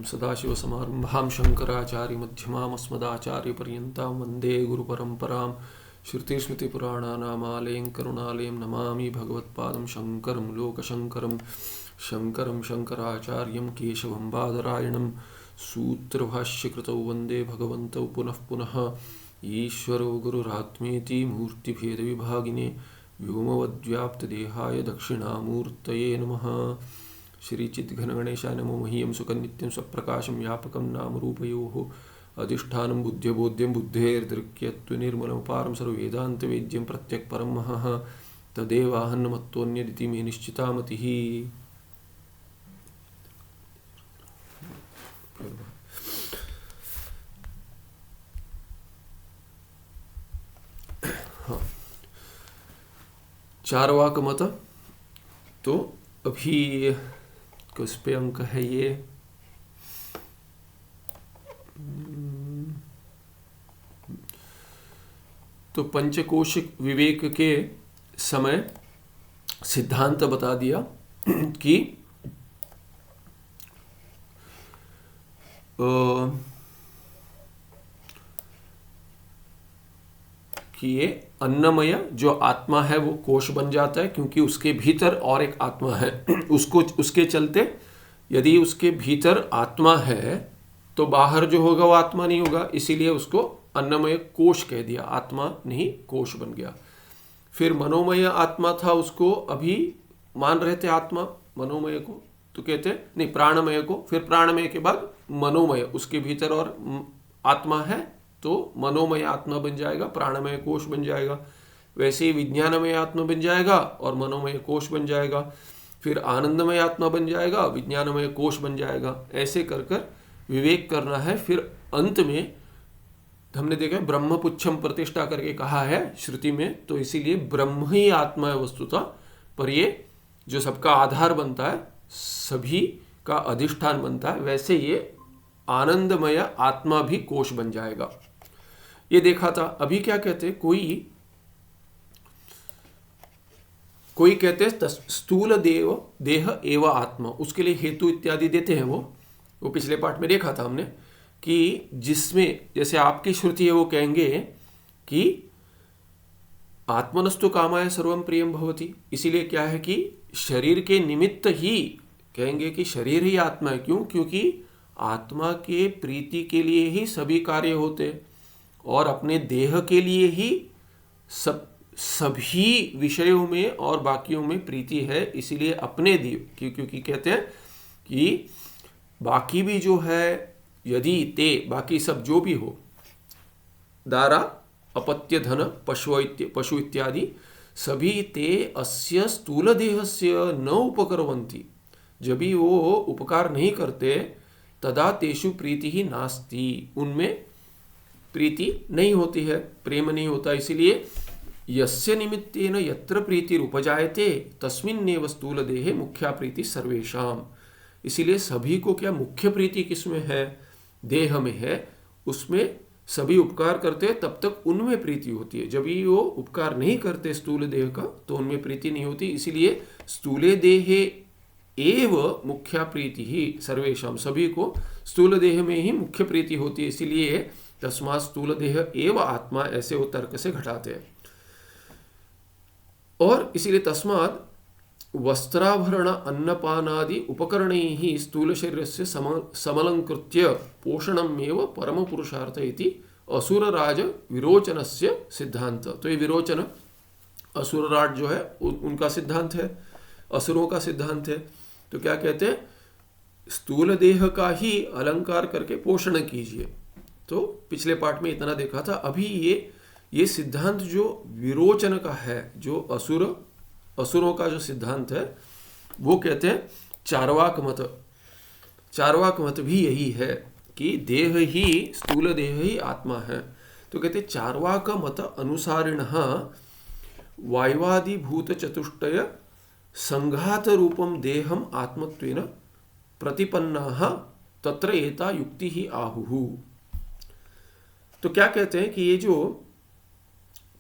सदाशिवसमारम्भां शङ्कराचार्यमध्यमाम् अस्मदाचार्यपर्यन्तां वन्दे गुरुपरम्परां श्रुतिस्मृतिपुराणानामालयं करुणालयं नमामि भगवत्पादं शङ्करं लोकशङ्करं शङ्करं शङ्कराचार्यं केशवं बादरायणं सूत्रभाष्यकृतौ वन्दे भगवन्तौ पुनः पुनः ईश्वरो गुरुरात्मेति मूर्तिभेदविभागिने व्योमवद्व्याप्तदेहाय दक्षिणामूर्तये नमः। श्री चिद्घनगणेशाय नमो मह्यं सुखनित्यं स्वप्रकाशं व्यापकं नामरूपयोः अधिष्ठानं बुद्ध्यबोध्यं बुद्धेर्दृक्यत्वनिर्मलमपारं सर्ववेदान्तवेद्यं प्रत्यक्परं महः तदेवाहन्नमत्तोऽन्यदिति मे निश्चिता मतिः। चारवाक मत तो अभी किस पे अंक है ये? तो पंचकोशिक विवेक के समय सिद्धांत बता दिया कि ये अन्नमय जो आत्मा है वो कोश बन जाता है, क्योंकि उसके भीतर और एक आत्मा है। उसके चलते यदि उसके भीतर आत्मा है तो बाहर जो होगा वो आत्मा नहीं होगा, इसीलिए उसको अन्नमय कोश कह दिया, आत्मा नहीं कोश बन गया। फिर मनोमय आत्मा था, उसको अभी मान रहे थे आत्मा मनोमय को, तो कहते नहीं प्राणमय को, फिर प्राणमय के बाद मनोमय, उसके भीतर और आत्मा है तो मनोमय आत्मा बन जाएगा, प्राणमय कोश बन जाएगा। वैसे ही विज्ञानमय आत्मा बन जाएगा और मनोमय कोश बन जाएगा, फिर आनंदमय आत्मा बन जाएगा, विज्ञानमय कोश बन जाएगा। ऐसे कर कर विवेक करना है। फिर अंत में हमने देखा ब्रह्मपुच्छम प्रतिष्ठा करके कहा है श्रुति में, तो इसीलिए ब्रह्म ही आत्मा है वस्तुतः, पर ये जो सबका आधार बनता है, सभी का अधिष्ठान बनता है, वैसे ये आनंदमय आत्मा भी कोश बन जाएगा। ये देखा था। अभी क्या कहते हैं, कोई कहते हैं स्थूल देह एव आत्मा, उसके लिए हेतु इत्यादि देते हैं। वो पिछले पाठ में देखा था हमने कि जिसमें जैसे आपकी श्रुति है वो कहेंगे कि आत्मनस्तु कामाय सर्वम प्रियम भवति, इसीलिए क्या है कि शरीर के निमित्त ही कहेंगे कि शरीर ही आत्मा है। क्यों? क्योंकि आत्मा के प्रीति के लिए ही सभी कार्य होते हैं और अपने देह के लिए ही सभी विषयों में और बाकियों में प्रीति है, इसीलिए अपने देह क्योंकि कहते हैं कि बाकी भी जो है, यदि ते बाकी सब जो भी हो, दारा अपत्य धन पशु इत्यादि सभी ते अस्य स्थूल देहस्य न उपकरवन्ति, जब भी वो उपकार नहीं करते तदा तेषु प्रीति ही नास्ति, उनमें प्रीति नहीं होती है, प्रेम नहीं होता। इसीलिए यस्य निमित्तेन यत्र प्रीतिरुपजायते तस्मिन्नेव स्थूल देहे मुख्या प्रीति सर्वेषाम। इसीलिए सभी को क्या मुख्य प्रीति किसमें है? देह में है। उसमें सभी उपकार करते हैं तब तक उनमें प्रीति होती है, जब भी वो उपकार नहीं करते स्थूल देह का तो उनमें प्रीति नहीं होती। इसीलिए स्थूले देहे एव मुख्या प्रीति ही सर्वेशम, सभी को स्थूल देह में ही मुख्य प्रीति होती है। इसीलिए तस्मात् स्थूल देह एव आत्मा, ऐसे वो तर्क से घटाते हैं। और इसीलिए तस्मात् वस्त्राभरण अन्नपानादि उपकरणैः स्थूल शरीरस्य समलंकृत्य पोषणमेव परम पुरुषार्थ इति असुरराज विरोचनस्य सिद्धांत। तो ये विरोचन असुरराज जो है उनका सिद्धांत है, असुरों का सिद्धांत है। तो क्या कहते हैं, स्थूल देह का ही अलंकार करके पोषण कीजिए। तो पिछले पाठ में इतना देखा था। अभी ये सिद्धांत जो विरोचन का है, जो असुरों का जो सिद्धांत है, वो कहते हैं चारवाक मत। चारवाक मत भी यही है कि देह ही, स्थूल देह ही आत्मा है। तो कहते हैं चारवाक मत अनुसारिणः वायवादि भूत चतुष्टय संघात रूपम देहम आत्मत्वेन प्रतिपन्नाः तत्र एता युक्ति ही आहुः। तो क्या कहते हैं कि ये जो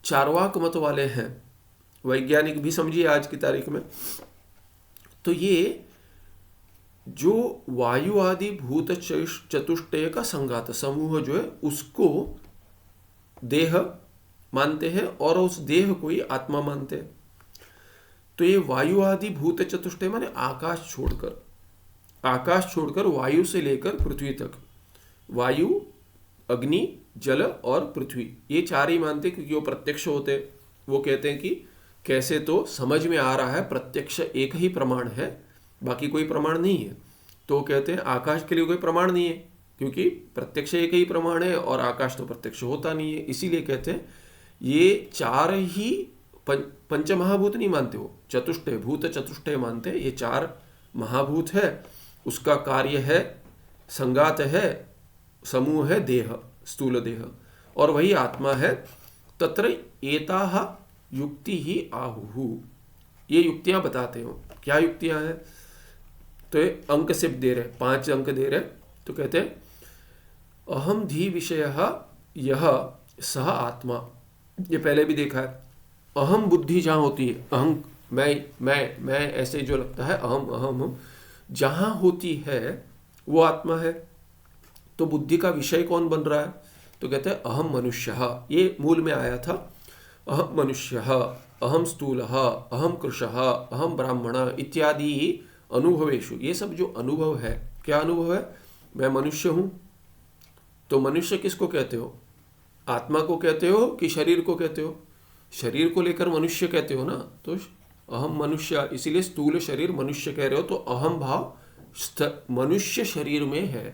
चारवाक मत वाले हैं, वैज्ञानिक भी समझिए आज की तारीख में, तो ये जो वायु आदि भूत चतुष्टय का संघात समूह जो है उसको देह मानते हैं और उस देह को ही आत्मा मानते हैं। तो ये वायु आदि भूत चतुष्टय माने आकाश छोड़कर वायु से लेकर पृथ्वी तक, वायु, अग्नि, जल और पृथ्वी, ये चार ही मानते क्योंकि वो प्रत्यक्ष होते। वो कहते हैं कि कैसे तो समझ में आ रहा है प्रत्यक्ष एक ही प्रमाण है, बाकी कोई प्रमाण नहीं है। तो कहते हैं आकाश के लिए कोई प्रमाण नहीं है क्योंकि प्रत्यक्ष एक ही प्रमाण है और आकाश तो प्रत्यक्ष होता नहीं है। इसीलिए कहते हैं ये चार ही पंच महाभूत नहीं मानते, हो चतुष्टय भूत चतुष्टय मानते हैं। ये चार महाभूत है, उसका कार्य है, संगात है, समूह है देह, स्थूल देह, और वही आत्मा है। तत्र एताः युक्ति ही आहुः, ये युक्तियां बताते हो। क्या युक्तियां हैं? तो ये अंक सिर्फ दे रहे, 5 अंक दे रहे। तो कहते हैं अहम धी विषयः यह सह आत्मा, ये पहले भी देखा है। अहम बुद्धि जहाँ होती है, अहम मैं ऐसे जो लगता है अहम अहम जहाँ होती है वो आत्मा है। तो बुद्धि का विषय कौन बन रहा है? तो कहते हैं अहम मनुष्यः, ये मूल में आया था। अहम मनुष्यः, अहम स्थूलः, अहम कृशः, अहम ब्राह्मण इत्यादि अनुभवेशु। ये सब जो अनुभव है, क्या अनुभव है? मैं मनुष्य हूँ। तो मनुष्य किसको कहते हो? आत्मा को कहते हो कि शरीर को कहते हो? शरीर को लेकर मनुष्य कहते हो ना। तो अहम मनुष्य, इसीलिए स्थूल शरीर मनुष्य कह रहे हो। तो अहम भाव मनुष्य शरीर में है,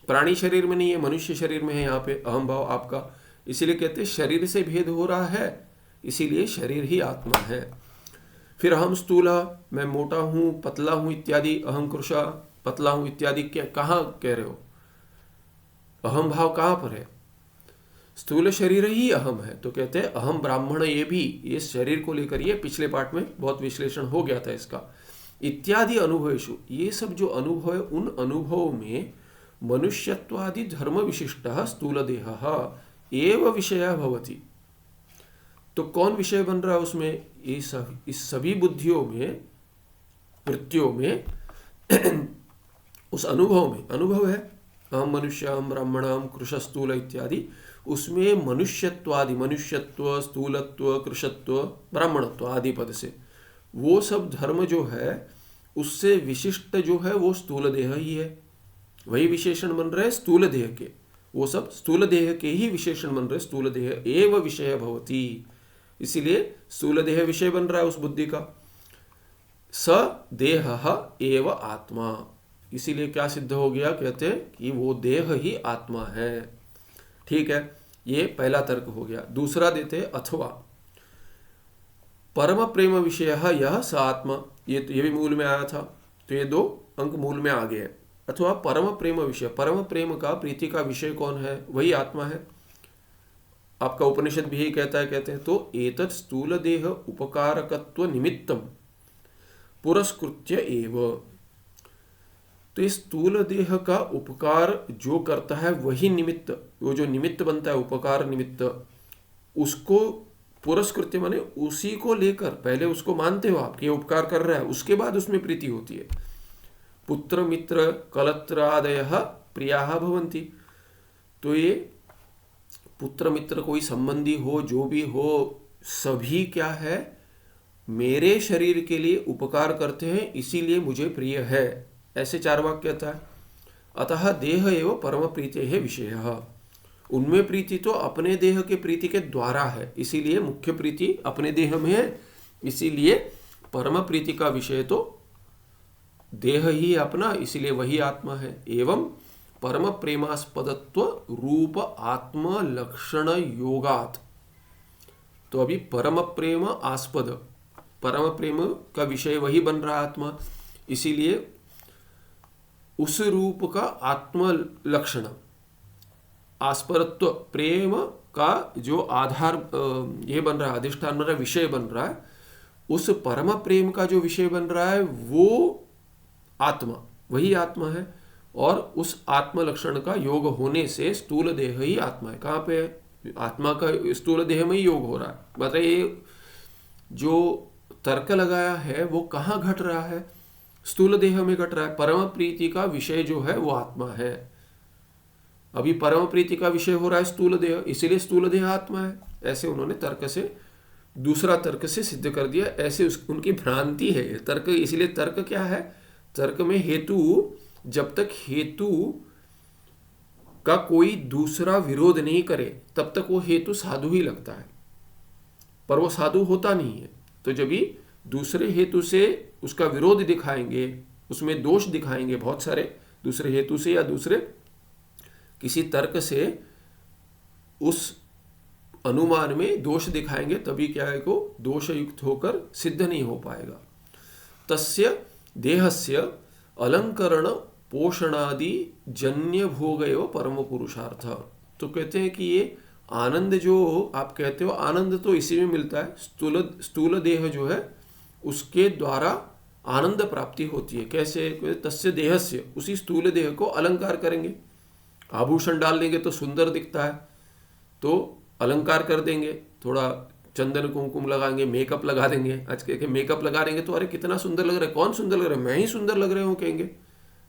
प्राणी शरीर में नहीं है, मनुष्य शरीर में है यहाँ पे अहम भाव आपका। इसीलिए कहते हैं शरीर से भेद हो रहा है, इसीलिए शरीर ही आत्मा है। फिर अहम स्थूल, मैं मोटा हूँ, पतला हूँ इत्यादि। अहम कृशा, पतला हूँ इत्यादि कहाँ कह रहे हो? अहम भाव कहाँ पर है? स्थूल शरीर ही अहम है। तो कहते हैं अहम ब्राह्मण, ये भी ये शरीर को लेकर, ये पिछले पार्ट में बहुत विश्लेषण हो गया था इसका। इत्यादि अनुभवेषु, ये सब जो अनुभव है उन अनुभवों में मनुष्यत्वादि धर्म विशिष्टः स्थूल देहः एव विषयः भवति। तो कौन विषय बन रहा है उसमें? इस सभी बुद्धियों में, वृत्तियों में उस अनुभव में, अनुभव है अहम मनुष्य, अहम ब्राह्मण, अहम कृश, स्थूल इत्यादि, उसमें मनुष्यत्वादि, मनुष्यत्व, स्थूलत्व, कृशत्व, ब्राह्मणत्व आदि पद से वो सब धर्म जो है उससे विशिष्ट जो है वो स्थूल देह ही है। वही विशेषण बन रहे स्थूल देह के, वो सब स्थूल देह के ही विशेषण बन रहे। स्थूल देह एव विषय भवति, इसीलिए स्थूल देह विषय बन रहा है उस बुद्धि का। स देह एव आत्मा, इसीलिए क्या सिद्ध हो गया? कहते हैं कि वो देह ही आत्मा है। ठीक है, ये पहला तर्क हो गया। दूसरा देते अथवा परम प्रेम विषय यह स आत्मा, ये भी मूल में आया था। तो ये 2 अंक मूल में आ गए। अथवा परम प्रेम विषय, परम प्रेम का, प्रीति का विषय कौन है? वही आत्मा है। आपका उपनिषद भी यही कहता है। कहते हैं तो एतत् स्थूल देह उपकारकत्व निमित्तम पुरस्कृत्य एव, तो इस स्थूल देह का उपकार जो करता है वही निमित्त, वो जो निमित्त बनता है उपकार निमित्त, उसको पुरस्कृत्य माने उसी को लेकर, पहले उसको मानते हो आप कि ये उपकार कर रहा है, उसके बाद उसमें प्रीति होती है। पुत्र मित्र कलत्रादयः प्रियाः भवन्ति, तो ये पुत्र मित्र कोई संबंधी हो, जो भी हो, सभी क्या है? मेरे शरीर के लिए उपकार करते हैं, इसीलिए मुझे प्रिय है। ऐसे 4 वाक्य कहता है। अतः देह एवं परम प्रीति है विषय, उनमें प्रीति तो अपने देह के प्रीति के द्वारा है, इसीलिए मुख्य प्रीति अपने देह में है, इसीलिए परम प्रीति का विषय तो देह ही अपना, इसीलिए वही आत्मा है। एवं परम प्रेमास्पदत्व रूप आत्म लक्षण योगात, तो अभी परम प्रेम आस्पद, परम प्रेम का विषय वही बन रहा आत्मा, इसीलिए उस रूप का आत्म लक्षण, आस्पदत्व, प्रेम का जो आधार ये बन रहा है, अधिष्ठान बन रहा है, विषय बन रहा है, उस परम प्रेम का जो विषय बन रहा है वो आत्मा, वही आत्मा है। और उस आत्म लक्षण का योग होने से स्थूल देह ही आत्मा है। कहाँ पे है? आत्मा का स्थूल देह में ही योग हो रहा है। मतलब ये जो तर्क लगाया है वो कहाँ घट रहा है? स्थूल देह में घट रहा है। परम प्रीति का विषय जो है वो आत्मा है। अभी परम प्रीति का विषय हो रहा है स्थूल देह, इसीलिए स्थूल देह आत्मा है। ऐसे उन्होंने तर्क से, दूसरा तर्क से सिद्ध कर दिया। ऐसे उनकी भ्रांति है तर्क। इसलिए तर्क क्या है, तर्क में हेतु, जब तक हेतु का कोई दूसरा विरोध नहीं करे तब तक वो हेतु साधु ही लगता है, पर वो साधु होता नहीं है। तो जब भी दूसरे हेतु से उसका विरोध दिखाएंगे, उसमें दोष दिखाएंगे बहुत सारे, दूसरे हेतु से या दूसरे किसी तर्क से उस अनुमान में दोष दिखाएंगे, तभी क्या है को दोष युक्त होकर सिद्ध नहीं हो पाएगा। तस्य देहस्य अलंकरण पोषणादि जन्य भोगयो परम पुरुषार्थ। तो कहते हैं कि ये आनंद जो आप कहते हो, आनंद तो इसी में मिलता है। स्थूल देह जो है उसके द्वारा आनंद प्राप्ति होती है। कैसे? तस्य देहस्य, उसी स्थूल देह को अलंकार करेंगे, आभूषण डाल देंगे तो सुंदर दिखता है, तो अलंकार कर देंगे, थोड़ा चंदन कुमकुम लगाएंगे, मेकअप लगा देंगे। आज के मेकअप लगा देंगे तो अरे कितना सुंदर लग रहा है, कौन सुंदर लग रहा है, मैं ही सुंदर लग रहा हूँ कहेंगे,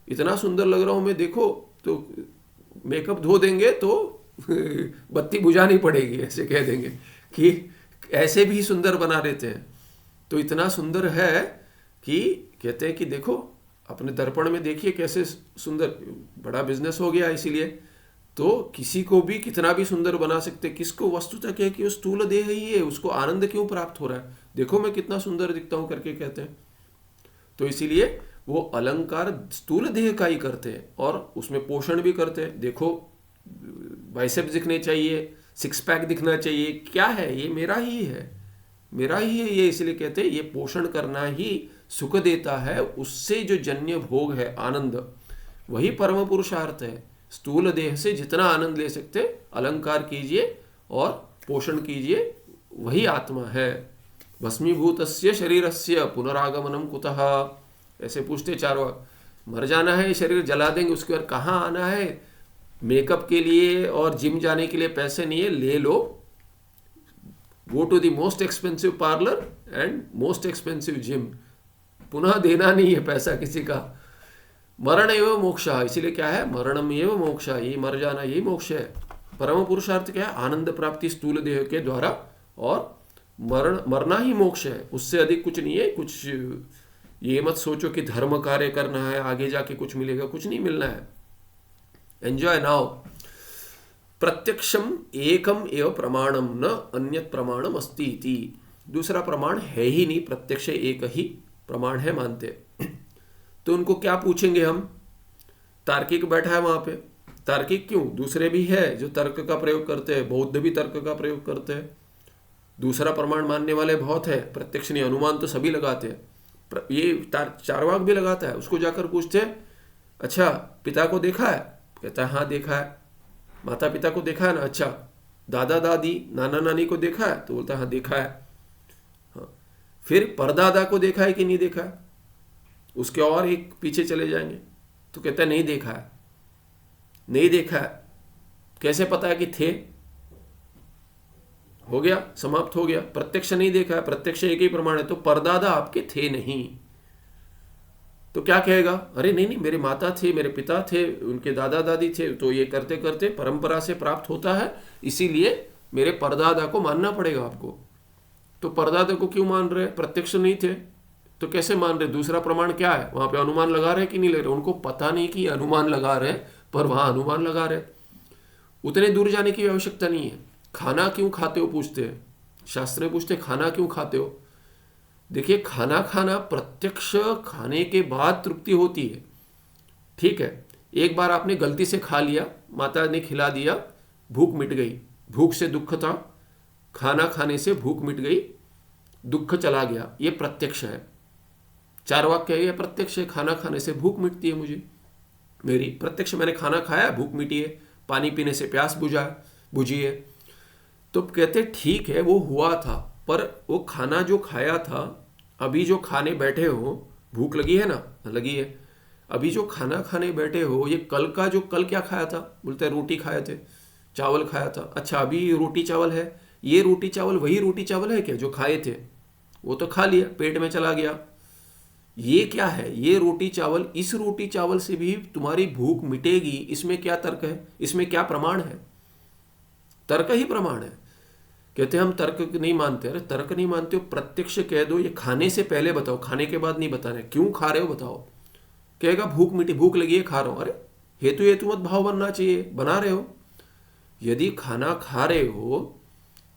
इतना सुंदर लग रहा हूँ मैं, देखो। तो मेकअप धो देंगे तो बत्ती बुझानी पड़ेगी, ऐसे कह देंगे कि ऐसे भी सुंदर बना देते हैं। तो इतना सुंदर है कि कहते हैं कि देखो अपने दर्पण में देखिए कैसे सुंदर, बड़ा बिजनेस हो गया। इसीलिए तो किसी को भी कितना भी सुंदर बना सकते। किसको? वस्तुतः क्या है कि वो स्थूल देह ही है, उसको आनंद क्यों प्राप्त हो रहा है, देखो मैं कितना सुंदर दिखता हूं करके कहते हैं। तो इसीलिए वो अलंकार स्थूल देह का ही करते हैं और उसमें पोषण भी करते हैं। देखो बाइसेप्स दिखने चाहिए, सिक्स पैक दिखना चाहिए, क्या है ये, मेरा ही है, मेरा ही है ये। इसलिए कहते हैं ये पोषण करना ही सुख देता है, उससे जो जन्य भोग है आनंद, वही परम पुरुषार्थ है। स्थूल देह से जितना आनंद ले सकते अलंकार कीजिए और पोषण कीजिए, वही आत्मा है। भस्मीभूतस्य शरीरस्य पुनरागमनम कुतः, ऐसे पूछते चारों। मर जाना है, शरीर जला देंगे, उसके बाद कहाँ आना है? मेकअप के लिए और जिम जाने के लिए पैसे नहीं है, ले लो, go to the most expensive parlour and most expensive gym, पुनः देना नहीं है पैसा किसी का। मरण एवं मोक्ष, इसीलिए क्या है, मरणम एवं मोक्ष, ये मर जाना यही मोक्ष है। परम पुरुषार्थ क्या है? आनंद प्राप्ति स्थूल देह के द्वारा, और मरना ही मोक्ष है, उससे अधिक कुछ नहीं है। कुछ ये मत सोचो कि धर्म कार्य करना है आगे जाके कुछ मिलेगा, कुछ नहीं मिलना है। Enjoy now. प्रत्यक्षम एकम एव प्रमाणम न अन्यत प्रमाणम अस्ति इति। दूसरा प्रमाण है ही नहीं, प्रत्यक्ष एक ही प्रमाण है मानते। तो उनको क्या पूछेंगे हम? तार्किक बैठा है वहां पे, तार्किक क्यों, दूसरे भी है जो तर्क का प्रयोग करते हैं, बौद्ध भी तर्क का प्रयोग करते हैं, दूसरा प्रमाण मानने वाले बहुत है। प्रत्यक्ष नहीं, अनुमान तो सभी लगाते हैं, ये चारवाक भी लगाता है। उसको जाकर पूछते हैं, अच्छा पिता को देखा है? कहता है हाँ देखा है। माता पिता को देखा है ना? अच्छा दादा दादी नाना नानी को देखा है? तो बोलता है हाँ देखा है। हाँ, फिर परदादा को देखा है कि नहीं देखा है? उसके और एक पीछे चले जाएंगे तो कहता है नहीं देखा है। नहीं देखा है कैसे पता है कि थे? हो गया, समाप्त हो गया। प्रत्यक्ष नहीं देखा है, प्रत्यक्ष एक ही प्रमाण है, तो परदादा आपके थे नहीं। तो क्या कहेगा? अरे नहीं नहीं, मेरे माता थे, मेरे पिता थे, उनके दादा दादी थे, तो ये करते करते परंपरा से प्राप्त होता है, इसीलिए मेरे परदादा को मानना पड़ेगा आपको। तो परदादा को क्यों मान रहे? प्रत्यक्ष नहीं थे तो कैसे मान रहे? दूसरा प्रमाण क्या है? वहां पे अनुमान लगा रहे कि नहीं ले रहे? उनको पता नहीं कि अनुमान लगा रहे, पर वहां अनुमान लगा रहे। उतने दूर जाने की आवश्यकता नहीं है। खाना क्यों खाते हो पूछते हैं, शास्त्र में पूछते खाना क्यों खाते हो। देखिए खाना खाना प्रत्यक्ष खाने के बाद तृप्ति होती है, ठीक है। एक बार आपने गलती से खा लिया, माता ने खिला दिया, भूख मिट गई, भूख से दुख था, खाना खाने से भूख मिट गई, दुख चला गया, ये प्रत्यक्ष है। चार वाक्य है, प्रत्यक्ष है, खाना खाने से भूख मिटती है मुझे, मेरी प्रत्यक्ष, मैंने खाना खाया भूख मिटी है, पानी पीने से प्यास बुझी है। तो कहते ठीक है वो हुआ था, पर वो खाना जो खाया था, अभी जो खाने बैठे हो, भूख लगी है ना, लगी है, अभी जो खाना खाने बैठे हो, ये कल का जो कल क्या खाया था, बोलते हैं रोटी खाए थे, चावल खाया था। अच्छा अभी रोटी चावल है, ये रोटी चावल वही रोटी चावल है क्या जो खाए थे? वो तो खा लिया, पेट में चला गया, ये क्या है, ये रोटी चावल, इस रोटी चावल से भी तुम्हारी भूख मिटेगी, इसमें क्या तर्क है, इसमें क्या प्रमाण है? तर्क ही प्रमाण है। कहते हैं हम तर्क नहीं मानते। अरे तर्क नहीं मानते हो, प्रत्यक्ष कह दो, ये खाने से पहले बताओ, खाने के बाद नहीं बताना। क्यों खा रहे हो बताओ। कहेगा भूख मिटी, भूख लगी है खा रहा हूं। अरे हेतु हेतु मत भाव बनना चाहिए, बना रहे हो। यदि खाना खा रहे हो,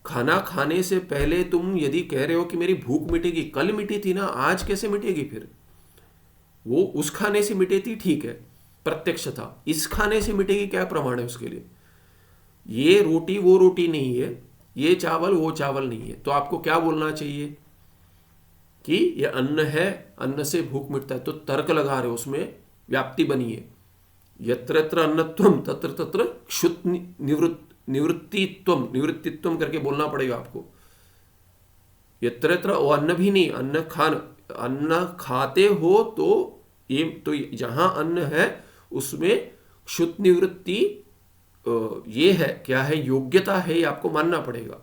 खाना खाने से पहले तुम यदि कह रहे हो कि मेरी भूख मिटेगी, कल मिटी थी ना, आज कैसे मिटेगी? फिर वो उस खाने से मिटी थी, ठीक है, प्रत्यक्ष था। इस खाने से मिटेगी, क्या प्रमाण है उसके लिए? ये रोटी वो रोटी नहीं है, ये चावल वो चावल नहीं है। तो आपको क्या बोलना चाहिए कि ये अन्न है, अन्न से भूख मिटता है। तो तर्क लगा रहे हो, उसमें व्याप्ति बनी है। यत्र यत्र अन्नत्वम तत्र तत्र क्षुत निवृत्तित्वम करके बोलना पड़ेगा आपको। यत्र यत्र, वो अन्न भी नहीं, अन्न खाते हो तो ये, तो जहां अन्न है उसमें क्षुत निवृत्ति ये है, क्या है, योग्यता है, ये आपको मानना पड़ेगा।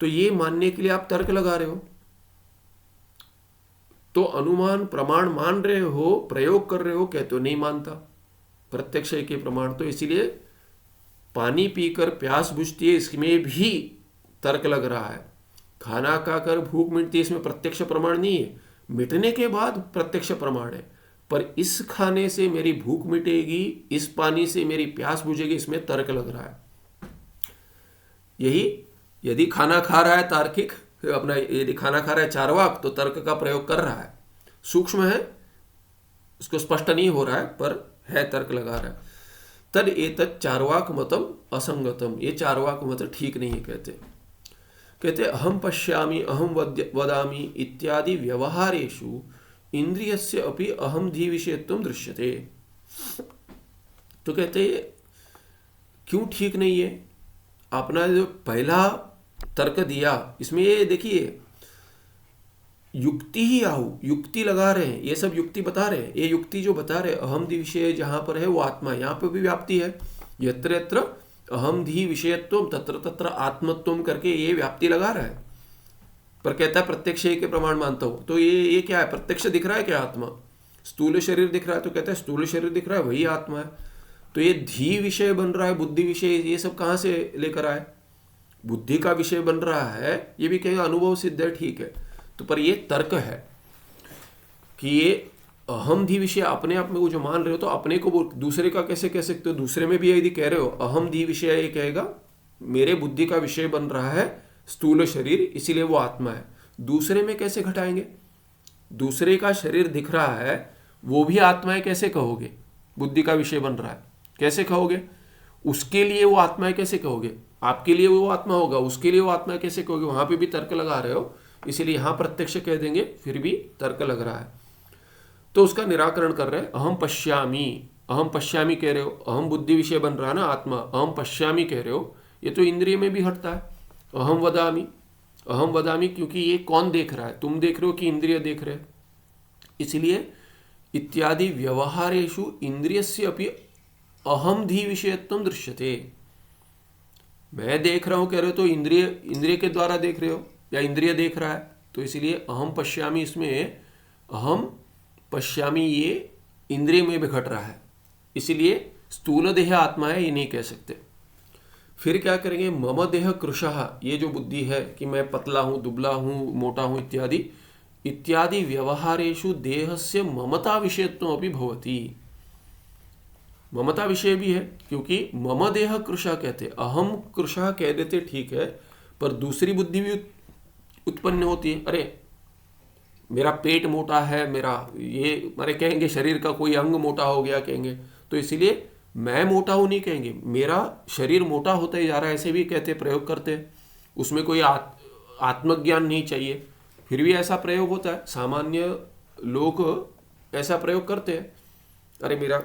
तो ये मानने के लिए आप तर्क लगा रहे हो। तो अनुमान प्रमाण मान रहे हो, प्रयोग कर रहे हो, कहते हो नहीं मानता प्रत्यक्ष के प्रमाण। तो इसीलिए पानी पीकर प्यास बुझती है, इसमें भी तर्क लग रहा है। खाना खाकर भूख मिटती है, इसमें प्रत्यक्ष प्रमाण नहीं है, मिटने के बाद प्रत्यक्ष प्रमाण है। पर इस खाने से मेरी भूख मिटेगी, इस पानी से मेरी प्यास बुझेगी, इसमें तर्क लग रहा है। यही यदि खाना खा रहा है तार्किक अपना, यदि खाना खा रहा है चार्वाक, तो तर्क का प्रयोग कर रहा है, सूक्ष्म है, उसको स्पष्ट नहीं हो रहा है, पर है, तर्क लगा रहा है। तद एतत् चार्वाक मतम असंगतम, ये चार्वाक मत ठीक नहीं है। कहते अहम पश्यामि अहम वदामि इत्यादि व्यवहारेषु इंद्रियस्य अपि अहम धी विषयत्वम दृश्यते। तो कहते क्यों ठीक नहीं है? अपना जो पहला तर्क दिया, इसमें ये देखिए युक्ति ही युक्ति लगा रहे हैं, ये सब युक्ति बता रहे हैं। ये युक्ति जो बता रहे अहम धी विषय जहां पर है वो आत्मा, यहां पर भी व्याप्ति है। यत्र यत्र अहम धी विषयत्वम तत्र तत्र आत्मत्वम करके ये व्याप्ति लगा रहा है। पर कहता है प्रत्यक्ष के प्रमाण मानता हूं। तो ये क्या है? प्रत्यक्ष दिख रहा है क्या आत्मा? स्थूल शरीर दिख रहा है, तो कहता है स्थूल शरीर दिख रहा है, वही आत्मा है। तो ये धी विषय बन रहा है, बुद्धि विषय, ये सब कहां से लेकर आए? बुद्धि का विषय बन रहा है, ये भी कहेगा अनुभव सिद्ध है, ठीक है। तो पर ये तर्क है कि ये अहम धी विषय अपने आप में वो जो मान रहे हो, तो अपने को दूसरे का कैसे कह सकते हो? दूसरे में भी यदि कह रहे हो अहम धी विषय, ये कहेगा मेरे बुद्धि का विषय बन रहा है स्थूल शरीर, इसीलिए वो आत्मा है। दूसरे में कैसे घटाएंगे? दूसरे का शरीर दिख रहा है, वो भी आत्मा है, कैसे कहोगे? बुद्धि का विषय बन रहा है, कैसे कहोगे? उसके लिए वो आत्मा है कैसे कहोगे? आपके लिए वो आत्मा होगा, उसके लिए वो आत्मा है कैसे कहोगे? वहां पे भी तर्क लगा रहे हो, इसीलिए यहां प्रत्यक्ष कह देंगे, फिर भी तर्क लग रहा है। तो उसका निराकरण कर रहे हैं। अहम पश्यामी कह रहे हो, अहम बुद्धि विषय बन रहा है ना आत्मा, अहम पश्यामी कह रहे हो, ये तो इंद्रिय में भी हटता है। अहम वदामी क्योंकि ये कौन देख रहा है? तुम देख रहे हो कि इंद्रिय देख रहे हैं? इसलिए इत्यादि व्यवहारेषु इंद्रियस्य अपि अहम धी विषयत्वम दृश्यते। मैं देख रहा हूं कह रहे हो, तो इंद्रिय के द्वारा देख रहे हो या इंद्रिय देख रहा है, तो इसीलिए अहम पश्यामी, इसमें अहम पश्यामी ये इंद्रिय में भी घट रहा है, इसीलिए स्थूल देह आत्मा है, ये नहीं कह सकते। फिर क्या करेंगे? मम देह कृशः, ये जो बुद्धि है कि मैं पतला हूं, दुबला हूं, मोटा हूं इत्यादि व्यवहारेषु देहस्य ममता विषयत्वम अपि भवति। ममता विषय भी है, क्योंकि मम देह कृशः कहते, अहम कृशः कह देते, ठीक है, पर दूसरी बुद्धि भी उत्पन्न होती है। अरे मेरा पेट मोटा है, मेरा ये, मारे कहेंगे शरीर का कोई अंग मोटा हो गया कहेंगे, तो इसीलिए मैं मोटा हूं नहीं कहेंगे, मेरा शरीर मोटा होता ही जा रहा है, ऐसे भी कहते, प्रयोग करते हैं। उसमें कोई आत्मज्ञान नहीं चाहिए, फिर भी ऐसा प्रयोग होता है। सामान्य लोग ऐसा प्रयोग करते हैं, अरे मेरा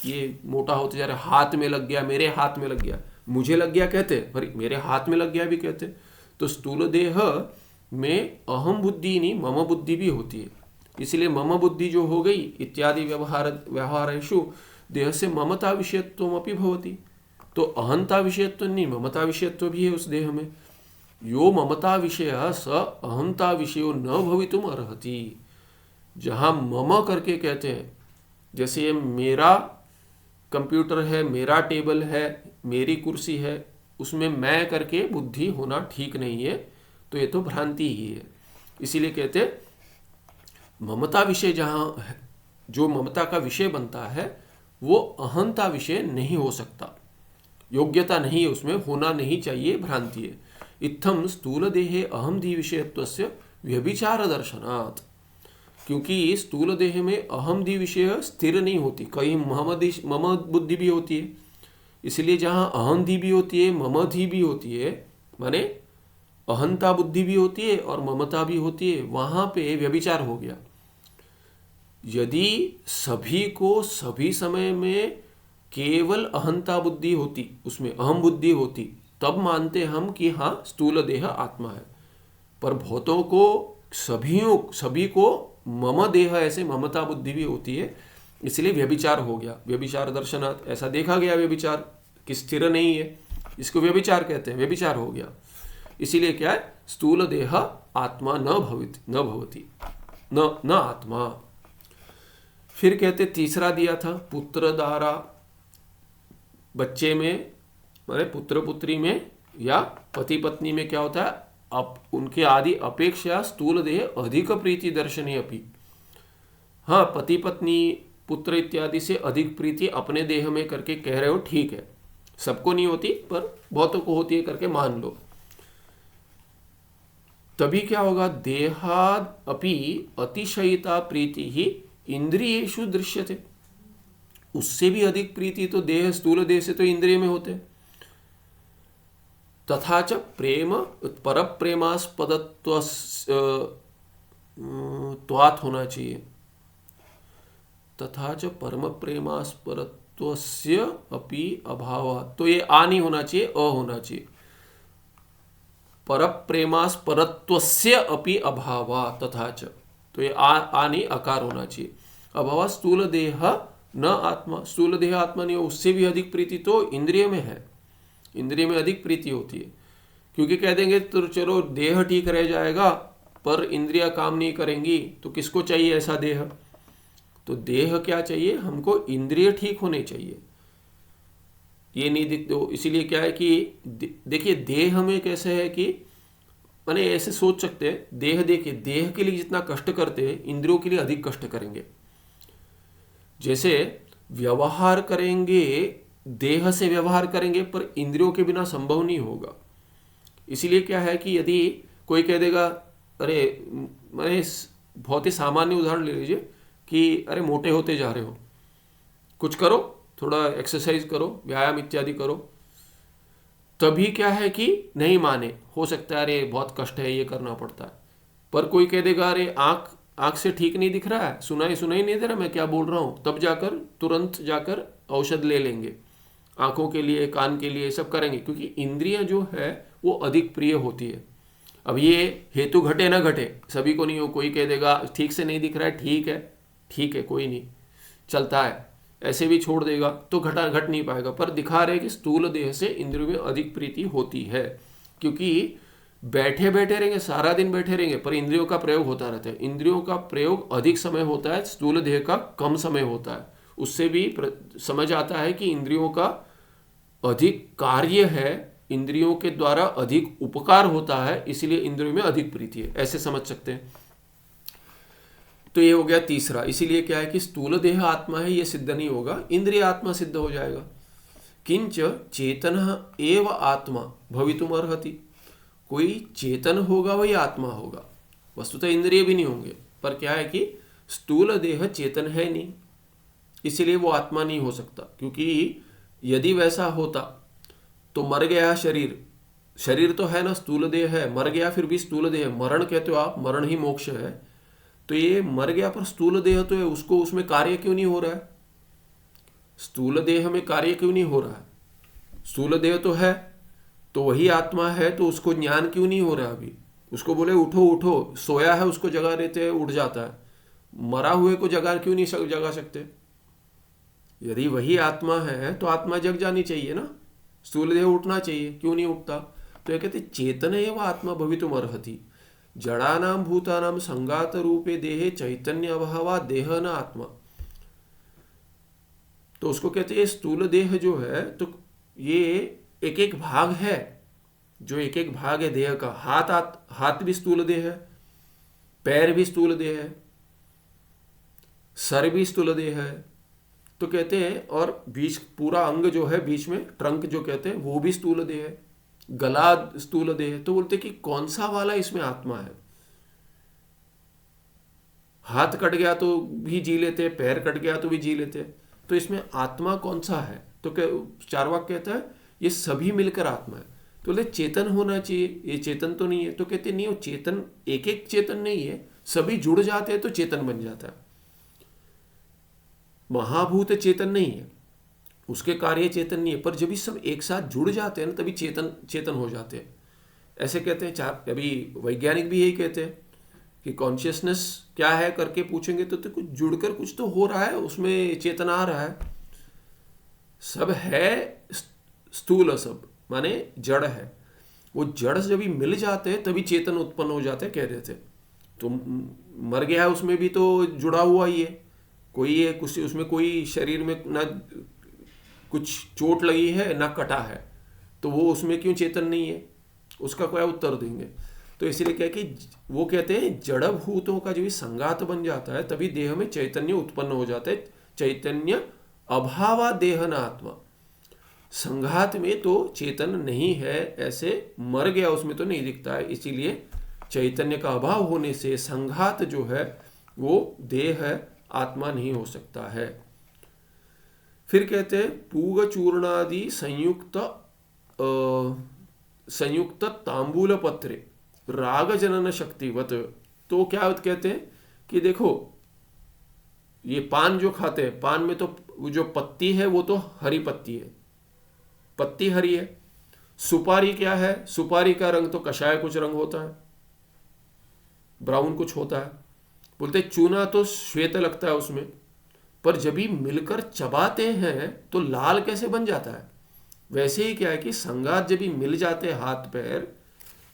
ये मोटा होते जा रहा है, हाथ में लग गया, मेरे हाथ में लग गया, मुझे लग गया कहते, पर मेरे हाथ में लग गया भी कहते। तो स्थूल देह में अहम बुद्धि नहीं, मम बुद्धि भी होती है। इसलिए मम बुद्धि जो हो गई, इत्यादि व्यवहारेषु देह से ममता विषयत्वम अपि भवति। तो अहंता विषयत्व नहीं, ममता विषयत्व भी है उस देह में। यो ममता विषय स अहंता विषयो न भवितुम अर्हति। जहाँ मम करके कहते हैं, जैसे ये मेरा कंप्यूटर है, मेरा टेबल है, मेरी कुर्सी है, उसमें मैं करके बुद्धि होना ठीक नहीं है, तो ये तो भ्रांति ही है। इसीलिए कहते हैं ममता विषय जहाँ है, जो ममता का विषय बनता है वो अहंता विषय नहीं हो सकता, योग्यता नहीं है, उसमें होना नहीं चाहिए, भ्रांति है। इत्थम स्थूल देहे अहम धी विषयत्वस्य व्यभिचार दर्शनात्, क्योंकि स्थूल देह में अहम धी विषय स्थिर नहीं होती, कहीं मम बुद्धि भी होती है। इसलिए जहाँ अहम धी भी होती है, मम धी भी होती है, माने अहंता बुद्धि भी होती है और ममता भी होती है, वहाँ पे व्यभिचार हो गया। यदि सभी को सभी समय में केवल अहंता बुद्धि होती, उसमें अहम बुद्धि होती, तब मानते हम कि हाँ स्थूल देह आत्मा है। पर भूतों को सभी को मम देह ऐसे ममता बुद्धि भी होती है, इसलिए व्यभिचार हो गया। व्यभिचार दर्शनात्, ऐसा देखा गया व्यभिचार कि स्थिर नहीं है, इसको व्यभिचार कहते हैं, व्यभिचार हो गया। इसीलिए क्या है, स्थूल देह आत्मा न भवति न आत्मा। फिर कहते तीसरा दिया था पुत्र द्वारा, बच्चे में माने पुत्र पुत्री में या पति पत्नी में क्या होता है, अब उनके आदि अपेक्षा स्थूल देह अधिक प्रीति दर्शनीय अपनी। हाँ, पति पत्नी पुत्र इत्यादि से अधिक प्रीति अपने देह में करके कह रहे हो, ठीक है, सबको नहीं होती पर बहुतों को होती है करके मान लो। तभी क्या होगा, देहाद अपि अतिशयिता प्रीति ही इंद्रियेषु दृश्यते, उससे भी अधिक प्रीति तो देह, स्थूल देह से तो इंद्रिय में होते। तथा च प्रेम पर प्रेमास्पदत्वात् होना चाहिए, तथा च परम प्रेमास्पदत्वस्य अपि अभावात्, तो ये आ नहीं होना चाहिए, अ होना चाहिए। पर प्रेमास्पदत्वस्य अपि अभावात् तथा च, तो ये आ नहीं, अकार होना चाहिए। अभाव स्थूल देह न आत्मा, स्थूल देह आत्मा नहीं हो, उससे भी अधिक प्रीति तो इंद्रिय में है, इंद्रिय में अधिक प्रीति होती है। क्योंकि कह देंगे तो चलो देह ठीक रह जाएगा पर इंद्रियां काम नहीं करेंगी, तो किसको चाहिए ऐसा देह? तो देह क्या चाहिए हमको, इंद्रिय ठीक होने चाहिए, ये नहीं दिख दो। इसीलिए क्या है कि देखिए देह में कैसे है कि माने ऐसे सोच सकते हैं, देह देखिए, देह के लिए जितना कष्ट करते हैं इंद्रियों के लिए अधिक कष्ट करेंगे। जैसे व्यवहार करेंगे, देह से व्यवहार करेंगे पर इंद्रियों के बिना संभव नहीं होगा। इसीलिए क्या है कि यदि कोई कह देगा, अरे मैंने बहुत ही सामान्य उदाहरण ले लीजिए कि अरे मोटे होते जा रहे हो, कुछ करो, थोड़ा एक्सरसाइज करो, व्यायाम इत्यादि करो, तभी क्या है कि नहीं माने, हो सकता है अरे बहुत कष्ट है, ये करना पड़ता है। पर कोई कह देगा अरे आँख से ठीक नहीं दिख रहा है, सुनाई नहीं दे रहा मैं क्या बोल रहा हूँ, तब जाकर तुरंत जाकर औषध ले लेंगे, आँखों के लिए, कान के लिए, सब करेंगे, क्योंकि इंद्रियां जो है वो अधिक प्रिय होती है। अब ये हेतु घटे ना घटे, सभी को नहीं हो, कोई कह देगा ठीक से नहीं दिख रहा है, ठीक है कोई नहीं, चलता है, ऐसे भी छोड़ देगा तो घट नहीं पाएगा। पर दिखा रहे कि स्थूल देह से इंद्रियों में अधिक प्रीति होती है, क्योंकि बैठे रहेंगे, सारा दिन बैठे रहेंगे पर इंद्रियों का प्रयोग होता रहता है। इंद्रियों का प्रयोग अधिक समय होता है, स्थूल देह का कम समय होता है। उससे भी समझ आता है कि इंद्रियों का अधिक कार्य है, इंद्रियों के द्वारा अधिक उपकार होता है, इसलिए इंद्रियों में अधिक प्रीति है, ऐसे समझ सकते हैं। तो ये हो गया तीसरा। इसीलिए क्या है कि स्थूल देह आत्मा है ये सिद्ध नहीं होगा, इंद्रिय आत्मा सिद्ध हो जाएगा। किंच चेतन एव आत्मा भवितुम अर्हति, कोई चेतन होगा वही आत्मा होगा, वस्तुतः इंद्रिय भी नहीं होंगे, पर क्या है कि स्थूल देह चेतन है नहीं, इसलिए वो आत्मा नहीं हो सकता। क्योंकि यदि वैसा होता तो मर गया शरीर तो है ना, स्थूल देह है, मर गया फिर भी स्थूल देह, मरण कहते हो आप, मरण ही मोक्ष है, तो ये मर गया पर स्थूल देह तो है, उसको उसमें कार्य क्यों नहीं हो रहा है? स्थूल देह में कार्य क्यों नहीं हो रहा है? स्थूल देह तो है, तो वही आत्मा है, तो उसको ज्ञान क्यों नहीं हो रहा अभी? उसको बोले उठो, सोया है उसको जगा देते हैं, उठ जाता है, मरा हुए को जगा क्यों नहीं जगा सकते? यदि वही आत्मा है तो आत्मा जग जानी चाहिए ना, स्थूल देह उठना चाहिए, क्यों नहीं उठता? तो ये कहते चेतन एवं आत्मा भवितुम अर्हति, जड़ानाम भूतानाम संगात रूपे देहे चैतन्य अभावा देह न आत्मा। तो उसको कहते हैं स्थूल देह जो है, तो ये एक एक भाग है, जो एक एक भाग है देह का। हाथ भी स्थूल देह है, पैर भी स्थूल देह है, सर भी स्थूल देह है। तो कहते हैं, और बीच पूरा अंग जो है बीच में ट्रंक जो कहते हैं वो भी स्थूल देह है, गला स्थूल देह है। तो बोलते कि कौन सा वाला इसमें आत्मा है। हाथ कट गया तो भी जी लेते, पैर कट गया तो भी जी लेते, तो इसमें आत्मा कौन सा है। तो चार्वाक कहता है ये सभी मिलकर आत्मा है। तो बोले चेतन होना चाहिए, ये चेतन तो नहीं है। तो कहते नहीं, वो चेतन एक एक चेतन नहीं है, सभी जुड़ जाते हैं तो चेतन बन जाता है। महाभूत चेतन नहीं है, उसके कार्य चेतन नहीं है, पर जब भी सब एक साथ जुड़ जाते हैं ना तभी चेतन हो जाते हैं। ऐसे कहते हैं, अभी वैज्ञानिक भी यही कहते हैं कि कॉन्शियसनेस क्या है करके पूछेंगे तो कुछ जुड़कर कुछ तो हो रहा है, उसमें चेतना आ रहा है। सब है स्थूल, सब माने जड़ है। वो जड़ जब भी मिल जाते हैं तभी चेतन उत्पन्न हो जाते हैं, कह रहे थे। तो मर गया है उसमें भी तो जुड़ा हुआ ही है, कोई है कुछ, उसमें कोई शरीर में ना कुछ चोट लगी है ना कटा है, तो वो उसमें क्यों चेतन नहीं है, उसका क्या उत्तर देंगे। तो इसीलिए क्या कि वो कहते हैं जड़ भूतों का जो भी संगात बन जाता है तभी देह में चैतन्य उत्पन्न हो जाता है। चैतन्य अभावा देह न आत्मा। संघात में तो चेतन नहीं है, ऐसे मर गया उसमें तो नहीं दिखता है, इसीलिए चैतन्य का अभाव होने से संघात जो है वो देह है, आत्मा नहीं हो सकता है। फिर कहते हैं पूग चूर्णादि संयुक्त तांबूल पत्रे राग जनन शक्तिवत। तो क्या कहते हैं कि देखो ये पान जो खाते हैं, पान में तो जो पत्ती है वो तो हरी पत्ती है, पत्ती हरी है। सुपारी क्या है, सुपारी का रंग तो कषाय कुछ रंग होता है, ब्राउन कुछ होता है। बोलते चूना तो श्वेत लगता है उसमें, पर जब भी मिलकर चबाते हैं तो लाल कैसे बन जाता है। वैसे ही क्या है कि संगात जब भी मिल जाते हैं, हाथ पैर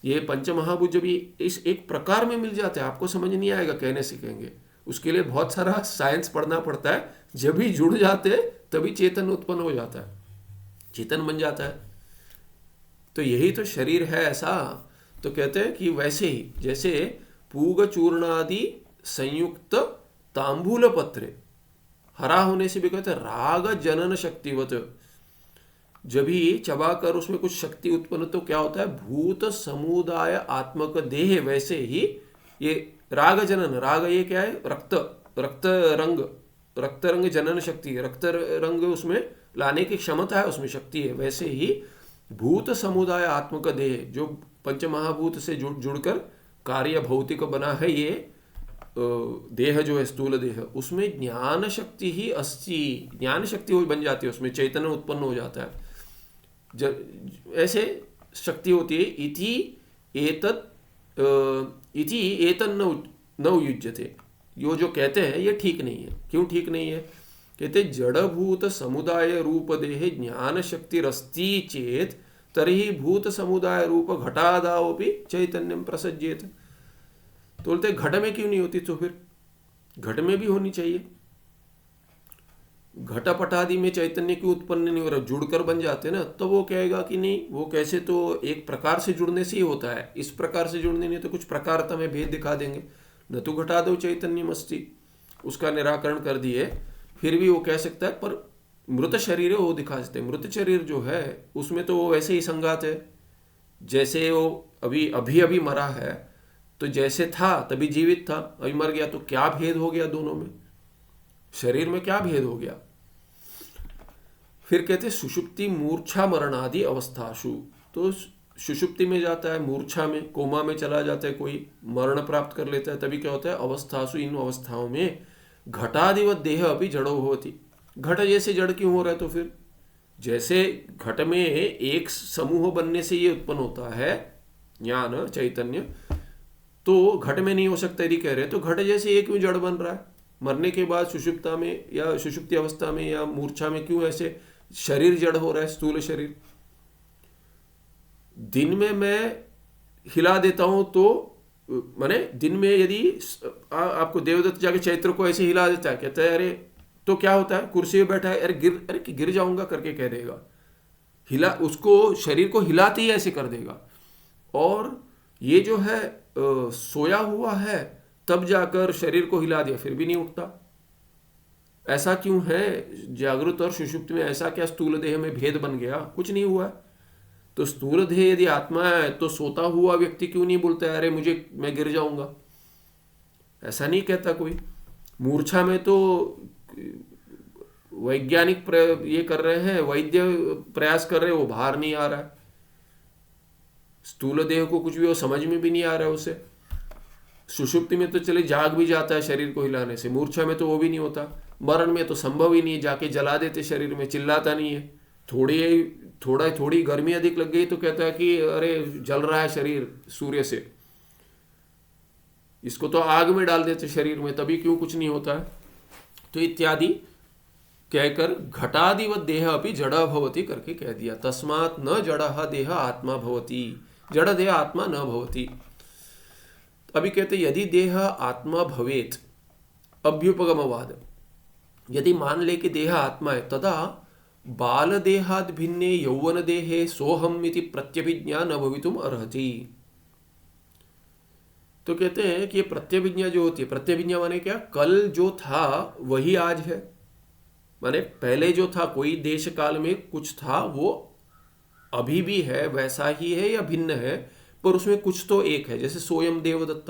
ये पंचमहाभूत जब भी इस एक प्रकार में मिल जाते हैं, आपको समझ नहीं आएगा कहने सीखेंगे, उसके लिए बहुत सारा साइंस पढ़ना पड़ता है। जब भी जुड़ जाते हैं तभी चेतन उत्पन्न हो जाता है, चेतन बन जाता है। तो यही तो शरीर है ऐसा। तो कहते हैं कि वैसे ही जैसे पूग चूर्णादि संयुक्त तांबूल पत्रे, हरा होने से भी कहते हैं राग जनन शक्तिवत। जब भी चबाकर उसमें कुछ शक्ति उत्पन्न तो क्या होता है, भूत समुदाय आत्मक देह। वैसे ही ये राग जनन, राग ये क्या है, रक्त रंग जनन शक्ति, रक्त रंग उसमें लाने की क्षमता है, उसमें शक्ति है। वैसे ही भूत समुदाय आत्मक देह जो पंच महाभूत से जुड़कर कार्य भौतिक बना है, ये देह जो है स्थूल देह, उसमें ज्ञान शक्ति ही अस्ति, ज्ञान शक्ति वो बन जाती है, उसमें चैतन्य उत्पन्न हो जाता है। ऐसे शक्ति होती है। इति एतन न युज्यते, यो जो कहते हैं ये ठीक नहीं है। क्यों ठीक नहीं है, कहते जड़भूत समुदाय रूप देह ज्ञान शक्ति रस्ती चेत तरी भूत समुदाय रूप घटादावपि चैतन्यम प्रसज्येत। तो बोलते घट में क्यों नहीं होती, तो फिर घट में भी होनी चाहिए। घटपटादि में चैतन्य क्यों उत्पन्न नहीं हो रहा, जुड़कर बन जाते ना। तो वो कहेगा कि नहीं, वो कैसे, तो एक प्रकार से जुड़ने से ही होता है, इस प्रकार से जुड़ने नहीं तो कुछ प्रकारता में भेद दिखा देंगे। न तो घटा दो चैतन्य मस्ती, उसका निराकरण कर दिए। फिर भी वो कह सकता है पर मृत शरीर है वो दिखा सकते हैं। मृत शरीर जो है उसमें तो वो वैसे ही संगात है, जैसे वो अभी मरा है, तो जैसे था तभी जीवित था, अभी मर गया, तो क्या भेद हो गया दोनों में, शरीर में क्या भेद हो गया। फिर कहते सुषुप्ति मूर्छा मरणादि अवस्थाशु, तो सुषुप्ति में जाता है, मूर्छा में, कोमा में चला जाता है, कोई मरण प्राप्त कर लेता है, तभी क्या होता है अवस्थासु, इन अवस्थाओं में घटादिवत देह अभी जड़ो होती। घट जैसे जड़ क्यों हो रहा है, तो फिर जैसे घट में एक समूह बनने से ये उत्पन्न होता है ज्ञान चैतन्य, तो घट में नहीं हो सकता यदि कह रहे, तो घट जैसे ये क्यों जड़ बन रहा है। मरने के बाद सुषुप्ता में या सुषुप्ति अवस्था में या मूर्छा में क्यों ऐसे शरीर जड़ हो रहा है, स्थूल शरीर। दिन में मैं हिला देता हूं तो माने दिन में यदि आपको देवदत्त जाके चैत्र को ऐसे हिला देता है, कहता है अरे, तो क्या होता है, कुर्सी पे बैठा है, अरे गिर जाऊंगा करके कह देगा, हिला, उसको शरीर को हिलाते ही ऐसे कर देगा। और ये जो है सोया हुआ है, तब जाकर शरीर को हिला दिया फिर भी नहीं उठता। ऐसा क्यों है? जागृत और सुषुप्त में ऐसा क्या स्थूल देह में भेद बन गया? कुछ नहीं हुआ। तो स्थूल देह यदि आत्मा है तो सोता हुआ व्यक्ति क्यों नहीं बोलता है अरे मैं गिर जाऊंगा? ऐसा नहीं कहता कोई। मूर्छा में तो वैज्ञानिक ये कर रहे हैं, वैद्य प्रयास कर रहे हैं, वो बाहर नहीं आ रहा है। स्थूल देह को कुछ भी वो समझ में भी नहीं आ रहा है उसे। सुषुप्ति में तो चले जाग भी जाता है शरीर को हिलाने से, मूर्छा में तो वो भी नहीं होता। मरण में तो संभव ही नहीं है, जाके जला देते शरीर में, चिल्लाता नहीं है। थोड़ी गर्मी अधिक लग गई तो कहता है कि अरे जल रहा है शरीर सूर्य से, इसको तो आग में डाल देते शरीर में, तभी क्यों कुछ नहीं होता है। तो इत्यादि कहकर घटादिवत देह अपि जड़ भवति करके कह दिया। तस्मात् न जड़ देह आत्मा भवति, जड़ देह आत्मा न भवति। अभी कहते यदि देह आत्मा भवेत, अभ्युपगमवाद, यदि मान ले कि देह आत्मा है, तदा बाल देहाद भिन्ने यौवन देहे सोहम इति प्रत्यभिज्ञा न भवितुम अर्हति। तो कहते हैं कि ये प्रत्यभिज्ञा जो होती है, प्रत्यभिज्ञा माने क्या, कल जो था वही आज है। माने पहले जो था, कोई देश काल में कुछ था, वो अभी भी है, वैसा ही है या भिन्न है, पर उसमें कुछ तो एक है। जैसे सोयम देवदत्त,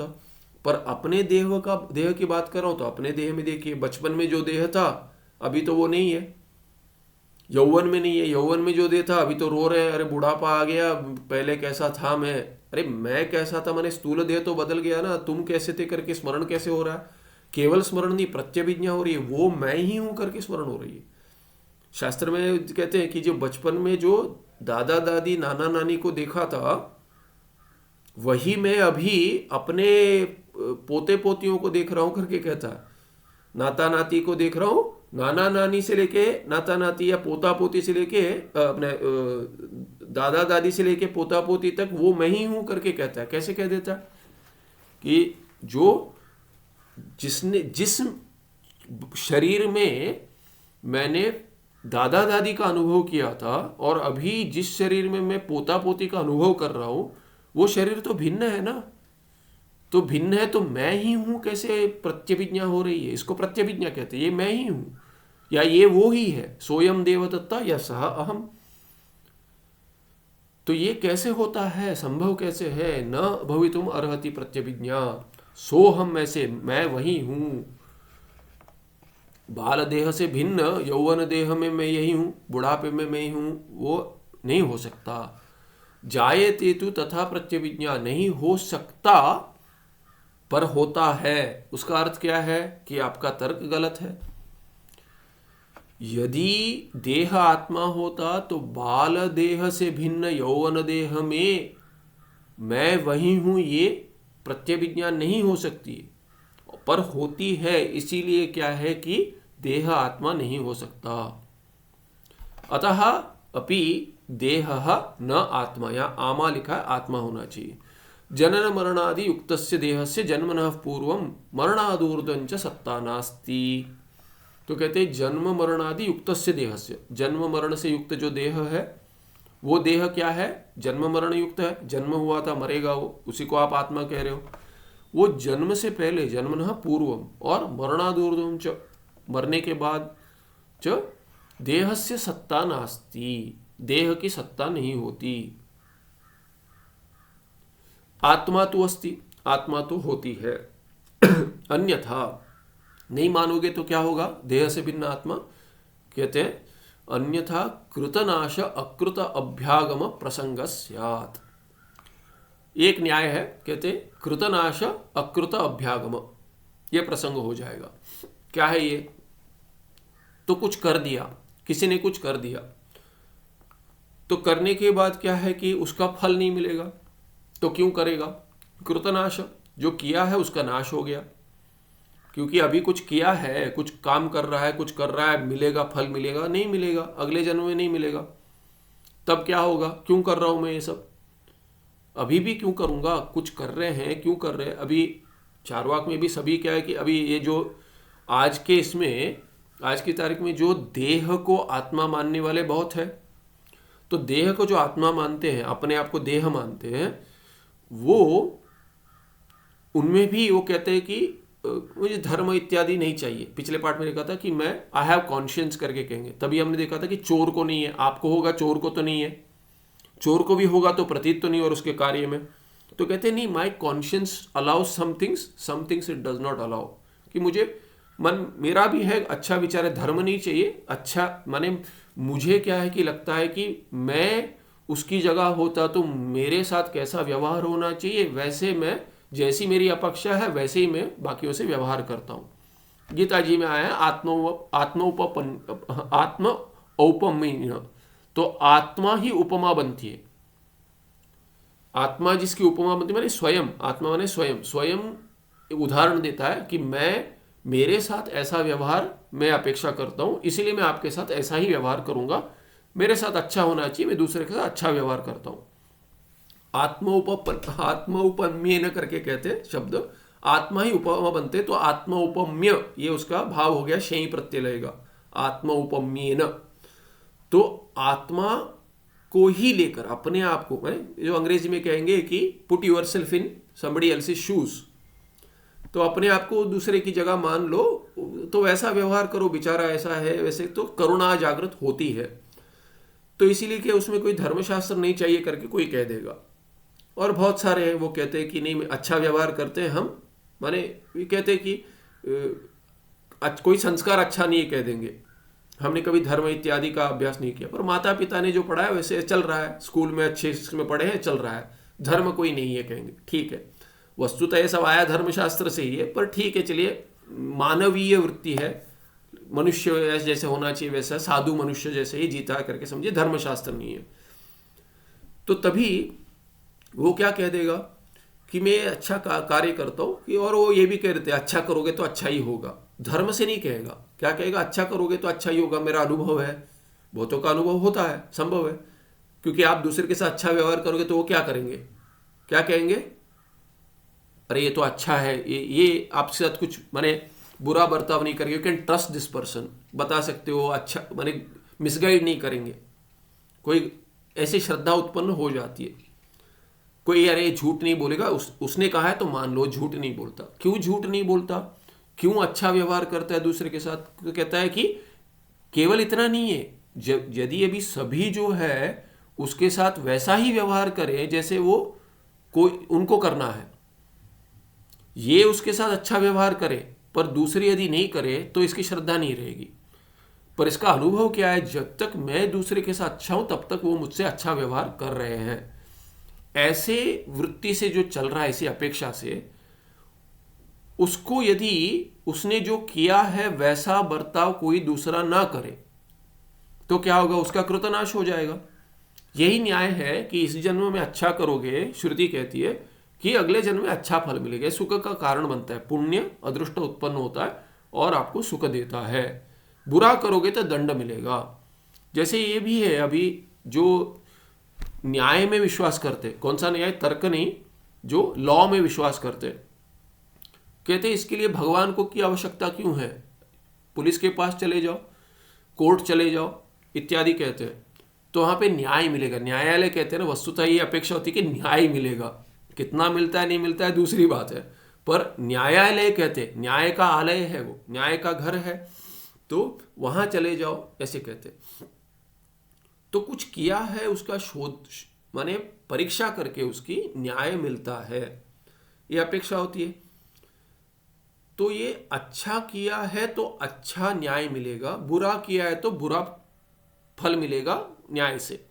पर अपने देह की बात कर रहा हूं तो अपने देह में देखिए, बचपन में जो देह था अभी तो वो नहीं है, यौवन में नहीं है। यौवन में जो देह था अभी तो रो रहे हैं, अरे बुढ़ापा आ गया, पहले कैसा था मैं, अरे मैं कैसा था, मैंने स्थूल देह तो बदल गया ना, तुम कैसे थे करके स्मरण कैसे हो रहा है? केवल स्मरण नहीं, प्रत्यभिज्ञा हो रही है, वो मैं ही हूं करके स्मरण हो रही है। शास्त्र में कहते हैं कि जो बचपन में जो दादा दादी नाना नानी को देखा था, वही मैं अभी अपने पोते पोतियों को देख रहा हूं करके कहता है। नाता नाती को देख रहा हूं, नाना नानी से लेके नाता नाती या पोता पोती से लेके अपने दादा दादी से लेके पोता पोती तक वो मैं ही हूं करके कहता है। कैसे कह देता है कि जिस शरीर में मैंने दादा दादी का अनुभव किया था और अभी जिस शरीर में मैं पोता पोती का अनुभव कर रहा हूं, वो शरीर तो भिन्न है ना। तो भिन्न है तो मैं ही हूं कैसे प्रत्यभिज्ञा हो रही है? इसको प्रत्यभिज्ञा कहते हैं। ये मैं ही हूं या ये वो ही है, सोयम देवदत्ता या सह अहम। तो ये कैसे होता है, संभव कैसे है? न भवितुम अर्हति प्रत्यभिज्ञा, सोहम में से मैं वही हूं। बाल देह से भिन्न यौवन देह में मैं यही हूं, बुढ़ापे में मैं ही हूं, वो नहीं हो सकता। जायते तु तथा प्रत्यभिज्ञा, नहीं हो सकता पर होता है। उसका अर्थ क्या है कि आपका तर्क गलत है। यदि देह आत्मा होता तो बाल देह से भिन्न यौवन देह में मैं वही हूं, ये प्रत्यभिज्ञा नहीं हो सकती, पर होती है। इसीलिए क्या है कि देह आत्मा नहीं हो सकता। अतः अपि देह न आत्मा, या आमा लिखा है, आत्मा होना चाहिए। जनन मरणादि युक्तस्य देहस्य जन्मनः पूर्वं मरणादूर्ध्वं च सत्ता नास्ति। तो कहते हैं जन्म मरणादि युक्तस्य देहस्य, जन्म मरण से युक्त जो देह है वो देह क्या है? जन्म मरण युक्त है, जन्म हुआ था मरेगा वो, उसी को आप आत्मा कह रहे हो। वो जन्म से पहले, जन्मनः पूर्वम और मरणादूर्ध्वं च, मरने के बाद च देहस्य सत्ता नास्ति, देह की सत्ता नहीं होती। आत्मा तो अस्ति, आत्मा तो होती है। अन्यथा नहीं मानोगे तो क्या होगा? देह से भिन्न आत्मा, कहते हैं अन्यथा कृतनाश अकृत अभ्यागम प्रसंग स्यात्। एक न्याय है, कहते कृतनाश अकृत अभ्यागम, ये प्रसंग हो जाएगा। क्या है ये? तो कुछ कर दिया, किसी ने कुछ कर दिया, तो करने के बाद क्या है कि उसका फल नहीं मिलेगा, तो क्यों करेगा? कृतनाश, जो किया है उसका नाश हो गया। क्योंकि अभी कुछ किया है, कुछ काम कर रहा है, कुछ कर रहा है, मिलेगा फल, मिलेगा नहीं मिलेगा, अगले जन्म में नहीं मिलेगा। तब क्या होगा? क्यों कर रहा हूं मैं ये सब? अभी भी क्यों करूँगा, कुछ कर रहे हैं क्यों कर रहे हैं। अभी चारवाक में भी सभी क्या है कि अभी ये जो आज के इसमें आज की तारीख में जो देह को आत्मा मानने वाले बहुत है, तो देह को जो आत्मा मानते हैं, अपने आप को देह मानते हैं, वो उनमें भी वो कहते हैं कि मुझे धर्म इत्यादि नहीं चाहिए। पिछले पार्ट में देखा था कि मैं आई हैव कॉन्शियंस करके कहेंगे, तभी हमने देखा था कि चोर को नहीं है, आपको होगा, चोर को तो नहीं है, चोर को भी होगा तो प्रतीत तो नहीं और उसके कार्य में। तो कहते हैं नहीं, my conscience allow some things it does not allow, कि मुझे मन मेरा भी है अच्छा विचार है, धर्म नहीं चाहिए, अच्छा माने मुझे क्या है कि लगता है कि मैं उसकी जगह होता तो मेरे साथ कैसा व्यवहार होना चाहिए, वैसे मैं जैसी मेरी अपेक्षा है वैसे ही मैं बाकियों से व्यवहार करता हूँ। गीता जी में आया है आत्म औपम्य, तो आत्मा ही उपमा बनती है। आत्मा जिसकी उपमा बनती है माने स्वयं, आत्मा माने स्वयं, स्वयं उदाहरण देता है कि मैं मेरे साथ ऐसा व्यवहार मैं अपेक्षा करता हूँ, इसीलिए मैं आपके साथ ऐसा ही व्यवहार करूंगा, मेरे साथ अच्छा होना चाहिए, मैं दूसरे के साथ अच्छा व्यवहार करता हूँ। आत्मौपम्य न करके कहते शब्द, आत्मा ही उपमा बनते, तो आत्मौपम्य ये उसका भाव हो गया, शयी प्रत्यय लगेगा, आत्मौपम्य न। तो आत्मा को ही लेकर अपने आप को, जो अंग्रेजी में कहेंगे कि put yourself in somebody else's shoes, तो अपने आप को दूसरे की जगह मान लो, तो वैसा व्यवहार करो, बेचारा ऐसा है वैसे, तो करुणा जागृत होती है। तो इसीलिए कि उसमें कोई धर्मशास्त्र नहीं चाहिए करके कोई कह देगा। और बहुत सारे हैं वो कहते हैं कि नहीं अच्छा व्यवहार करते हैं हम, माने ये कहते हैं कि कोई संस्कार अच्छा नहीं कह देंगे, हमने कभी धर्म इत्यादि का अभ्यास नहीं किया, पर माता पिता ने जो पढ़ा है वैसे चल रहा है, स्कूल में अच्छे में पढ़े हैं, चल रहा है, धर्म कोई नहीं है कहेंगे, ठीक है। वस्तुतः ये सब आया धर्मशास्त्र से ही है, पर ठीक है चलिए, मानवीय वृत्ति है, मनुष्य जैसे होना चाहिए वैसा, साधु मनुष्य जैसे ही जीता करके समझिए, धर्मशास्त्र नहीं है। तो तभी वो क्या कह देगा कि मैं अच्छा कार्य करता हूँ कि, और वो ये भी कह देते अच्छा करोगे तो अच्छा ही होगा, धर्म से नहीं कहेगा, क्या कहेगा, अच्छा करोगे तो अच्छा ही होगा, मेरा अनुभव है, बहुतों का अनुभव होता है, संभव है, क्योंकि आप दूसरे के साथ अच्छा व्यवहार करोगे तो वो क्या करेंगे, क्या कहेंगे, अरे ये तो अच्छा है, ये आपके साथ कुछ माने बुरा बर्ताव नहीं करेंगे, you can trust this person, बता सकते हो, अच्छा माने मिसगाइड नहीं करेंगे, कोई ऐसी श्रद्धा उत्पन्न हो जाती है। कोई अरे झूठ नहीं बोलेगा, उसने कहा है तो मान लो, झूठ नहीं बोलता, क्यों झूठ नहीं बोलता, क्यों अच्छा व्यवहार करता है दूसरे के साथ, तो कहता है कि केवल इतना नहीं है, यदि अभी सभी जो है उसके साथ वैसा ही व्यवहार करे जैसे वो कोई उनको करना है, ये उसके साथ अच्छा व्यवहार करे, पर दूसरी यदि नहीं करे तो इसकी श्रद्धा नहीं रहेगी। पर इसका अनुभव क्या है, जब तक मैं दूसरे के साथ अच्छा हूं तब तक वो मुझसे अच्छा व्यवहार कर रहे हैं, ऐसे वृत्ति से जो चल रहा है, इसी अपेक्षा से, उसको यदि उसने जो किया है वैसा बर्ताव कोई दूसरा ना करे तो क्या होगा, उसका कृतनाश हो जाएगा। यही न्याय है कि इस जन्म में अच्छा करोगे, श्रुति कहती है कि अगले जन्म में अच्छा फल मिलेगा, सुख का कारण बनता है, पुण्य अदृष्ट उत्पन्न होता है और आपको सुख देता है, बुरा करोगे तो दंड मिलेगा। जैसे ये भी है, अभी जो न्याय में विश्वास करते, कौन सा न्याय, तर्क नहीं, जो लॉ में विश्वास करते, कहते इसके लिए भगवान को की आवश्यकता क्यों है, पुलिस के पास चले जाओ, कोर्ट चले जाओ इत्यादि कहते हैं, तो वहां पे न्याय मिलेगा। न्यायालय कहते हैं ना, वस्तुतः ये अपेक्षा होती है कि न्याय मिलेगा, कितना मिलता है नहीं मिलता है दूसरी बात है, पर न्यायालय कहते, न्याय का आलय है, वो न्याय का घर है, तो वहां चले जाओ ऐसे कहते। तो कुछ किया है उसका शोध माने परीक्षा करके उसकी न्याय मिलता है, ये अपेक्षा होती है। तो ये अच्छा किया है तो अच्छा न्याय मिलेगा, बुरा किया है तो बुरा फल मिलेगा न्याय से,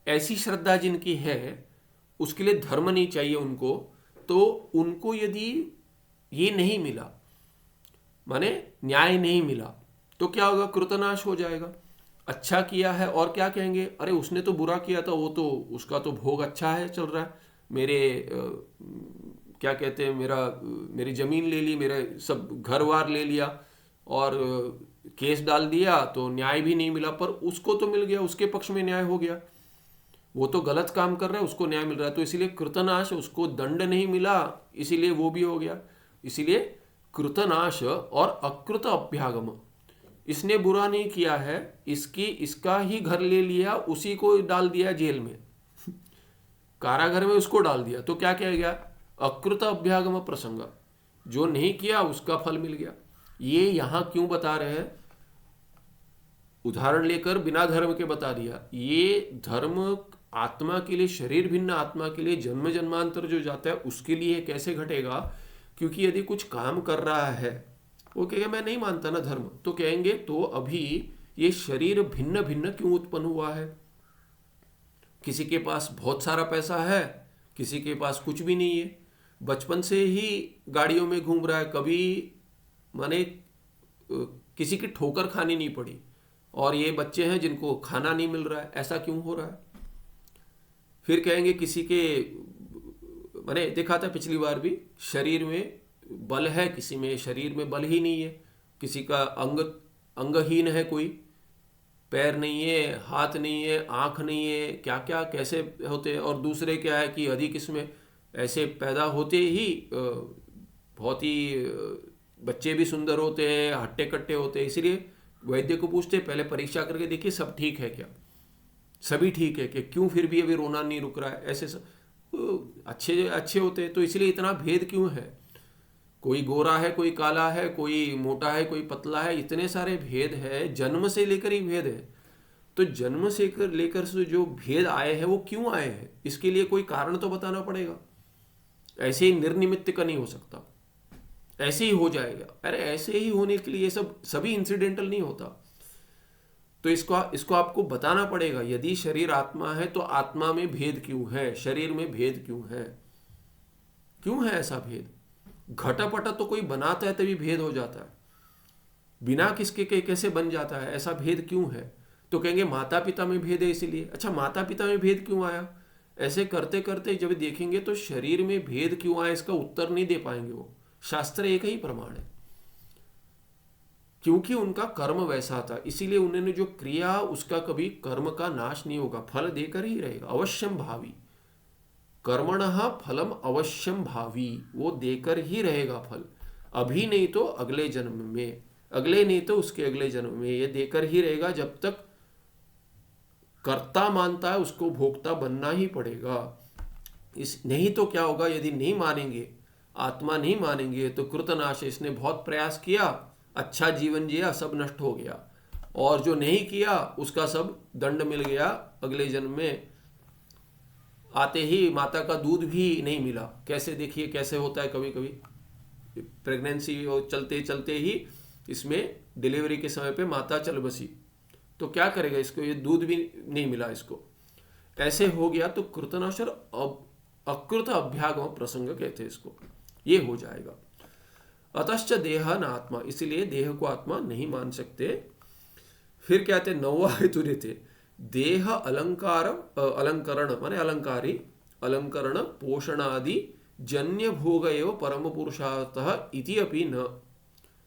ऐसी श्रद्धा जिनकी है उसके लिए धर्म नहीं चाहिए उनको, तो उनको यदि ये नहीं मिला माने न्याय नहीं मिला तो क्या होगा, कृतनाश हो जाएगा। अच्छा किया है और क्या कहेंगे, अरे उसने तो बुरा किया था, वो तो उसका तो भोग अच्छा है चल रहा है, मेरे क्या कहते हैं, मेरी ज़मीन ले ली, मेरे सब घर वार ले लिया और केस डाल दिया तो न्याय भी नहीं मिला, पर उसको तो मिल गया, उसके पक्ष में न्याय हो गया। वो तो गलत काम कर रहा है, उसको न्याय मिल रहा है, तो इसीलिए कृतनाश, उसको दंड नहीं मिला, इसीलिए वो भी हो गया। इसीलिए कृतनाश और अकृत अभ्यागम, इसने बुरा नहीं किया है, इसका ही घर ले लिया, उसी को डाल दिया जेल में, कारागार में उसको डाल दिया, तो क्या किया गया? अकृत अभ्यागम प्रसंग, जो नहीं किया उसका फल मिल गया। ये यहां क्यों बता रहे हैं? उदाहरण लेकर बिना धर्म के बता दिया। ये धर्म आत्मा के लिए, शरीर भिन्न आत्मा के लिए जन्म जन्मांतर जो जाता है उसके लिए कैसे घटेगा? क्योंकि यदि कुछ काम कर रहा है, वो कहेगा मैं नहीं मानता ना धर्म, तो कहेंगे तो अभी ये शरीर भिन्न भिन्न क्यों उत्पन्न हुआ है? किसी के पास बहुत सारा पैसा है, किसी के पास कुछ भी नहीं है, बचपन से ही गाड़ियों में घूम रहा है, कभी माने किसी की ठोकर खानी नहीं पड़ी, और ये बच्चे हैं जिनको खाना नहीं मिल रहा है, ऐसा क्यों हो रहा है? फिर कहेंगे किसी के, मैंने देखा था पिछली बार भी, शरीर में बल है, किसी में शरीर में बल ही नहीं है, किसी का अंगहीन है, कोई पैर नहीं है, हाथ नहीं है, आंख नहीं है, क्या क्या कैसे होते हैं। और दूसरे क्या है कि अधिक इसमें ऐसे पैदा होते ही बहुत ही बच्चे भी सुंदर होते हैं, हट्टे कट्टे होते हैं, इसीलिए वैद्य को पूछते पहले परीक्षा करके देखिए सब ठीक है क्या, सभी ठीक है कि क्यों फिर भी अभी रोना नहीं रुक रहा है, ऐसे सब अच्छे अच्छे होते हैं। तो इसलिए इतना भेद क्यों है? कोई गोरा है, कोई काला है, कोई मोटा है, कोई पतला है, इतने सारे भेद है, जन्म से लेकर ही भेद है। तो जन्म से लेकर से जो भेद आए हैं वो क्यों आए हैं, इसके लिए कोई कारण तो बताना पड़ेगा। ऐसे ही निर्निमित्त का नहीं हो सकता, ऐसे ही हो जाएगा। अरे ऐसे ही होने के लिए सब सभी इंसिडेंटल नहीं होता, तो इसको आपको बताना पड़ेगा। यदि शरीर आत्मा है तो आत्मा में भेद क्यों है, शरीर में भेद क्यों है ऐसा भेद? घटापटा तो कोई बनाता है तभी भेद हो जाता है, बिना किसके के कैसे बन जाता है, ऐसा भेद क्यों है? तो कहेंगे माता पिता में भेद है इसीलिए। अच्छा, माता पिता में भेद क्यों आया? ऐसे करते करते जब देखेंगे तो शरीर में भेद क्यों आया इसका उत्तर नहीं दे पाएंगे वो। शास्त्र एक ही प्रमाण है, क्योंकि उनका कर्म वैसा था, इसीलिए उन्होंने जो क्रिया, उसका कभी कर्म का नाश नहीं होगा, फल देकर ही रहेगा। अवश्यम भावी, कर्मणः फलम अवश्यम भावी, वो देकर ही रहेगा फल, अभी नहीं तो अगले जन्म में, अगले नहीं तो उसके अगले जन्म में, ये देकर ही रहेगा। जब तक कर्ता मानता है उसको भोक्ता बनना ही पड़ेगा। नहीं तो क्या होगा, यदि नहीं मानेंगे, आत्मा नहीं मानेंगे, तो कृतनाश, इसने बहुत प्रयास किया, अच्छा जीवन जिया, सब नष्ट हो गया, और जो नहीं किया उसका सब दंड मिल गया, अगले जन्म में आते ही माता का दूध भी नहीं मिला। कैसे, देखिए कैसे होता है, कभी कभी प्रेगनेंसी चलते चलते ही इसमें डिलीवरी के समय पे माता चल बसी, तो क्या करेगा, इसको ये दूध भी नहीं मिला, इसको ऐसे हो गया। तो कृतनाशर अकृत अभ्यागम प्रसंग कहते हैं इसको, ये हो जाएगा। अतश्च देह न आत्मा, इसीलिए देह को आत्मा नहीं मान सकते। फिर कहते हैं नौवा हेतु देते, देह अलंकार अलंकरण माने अलंकारी, अलंकरण पोषण आदि जन्य भोग एवं परम पुरुषार्थः इति अपि न।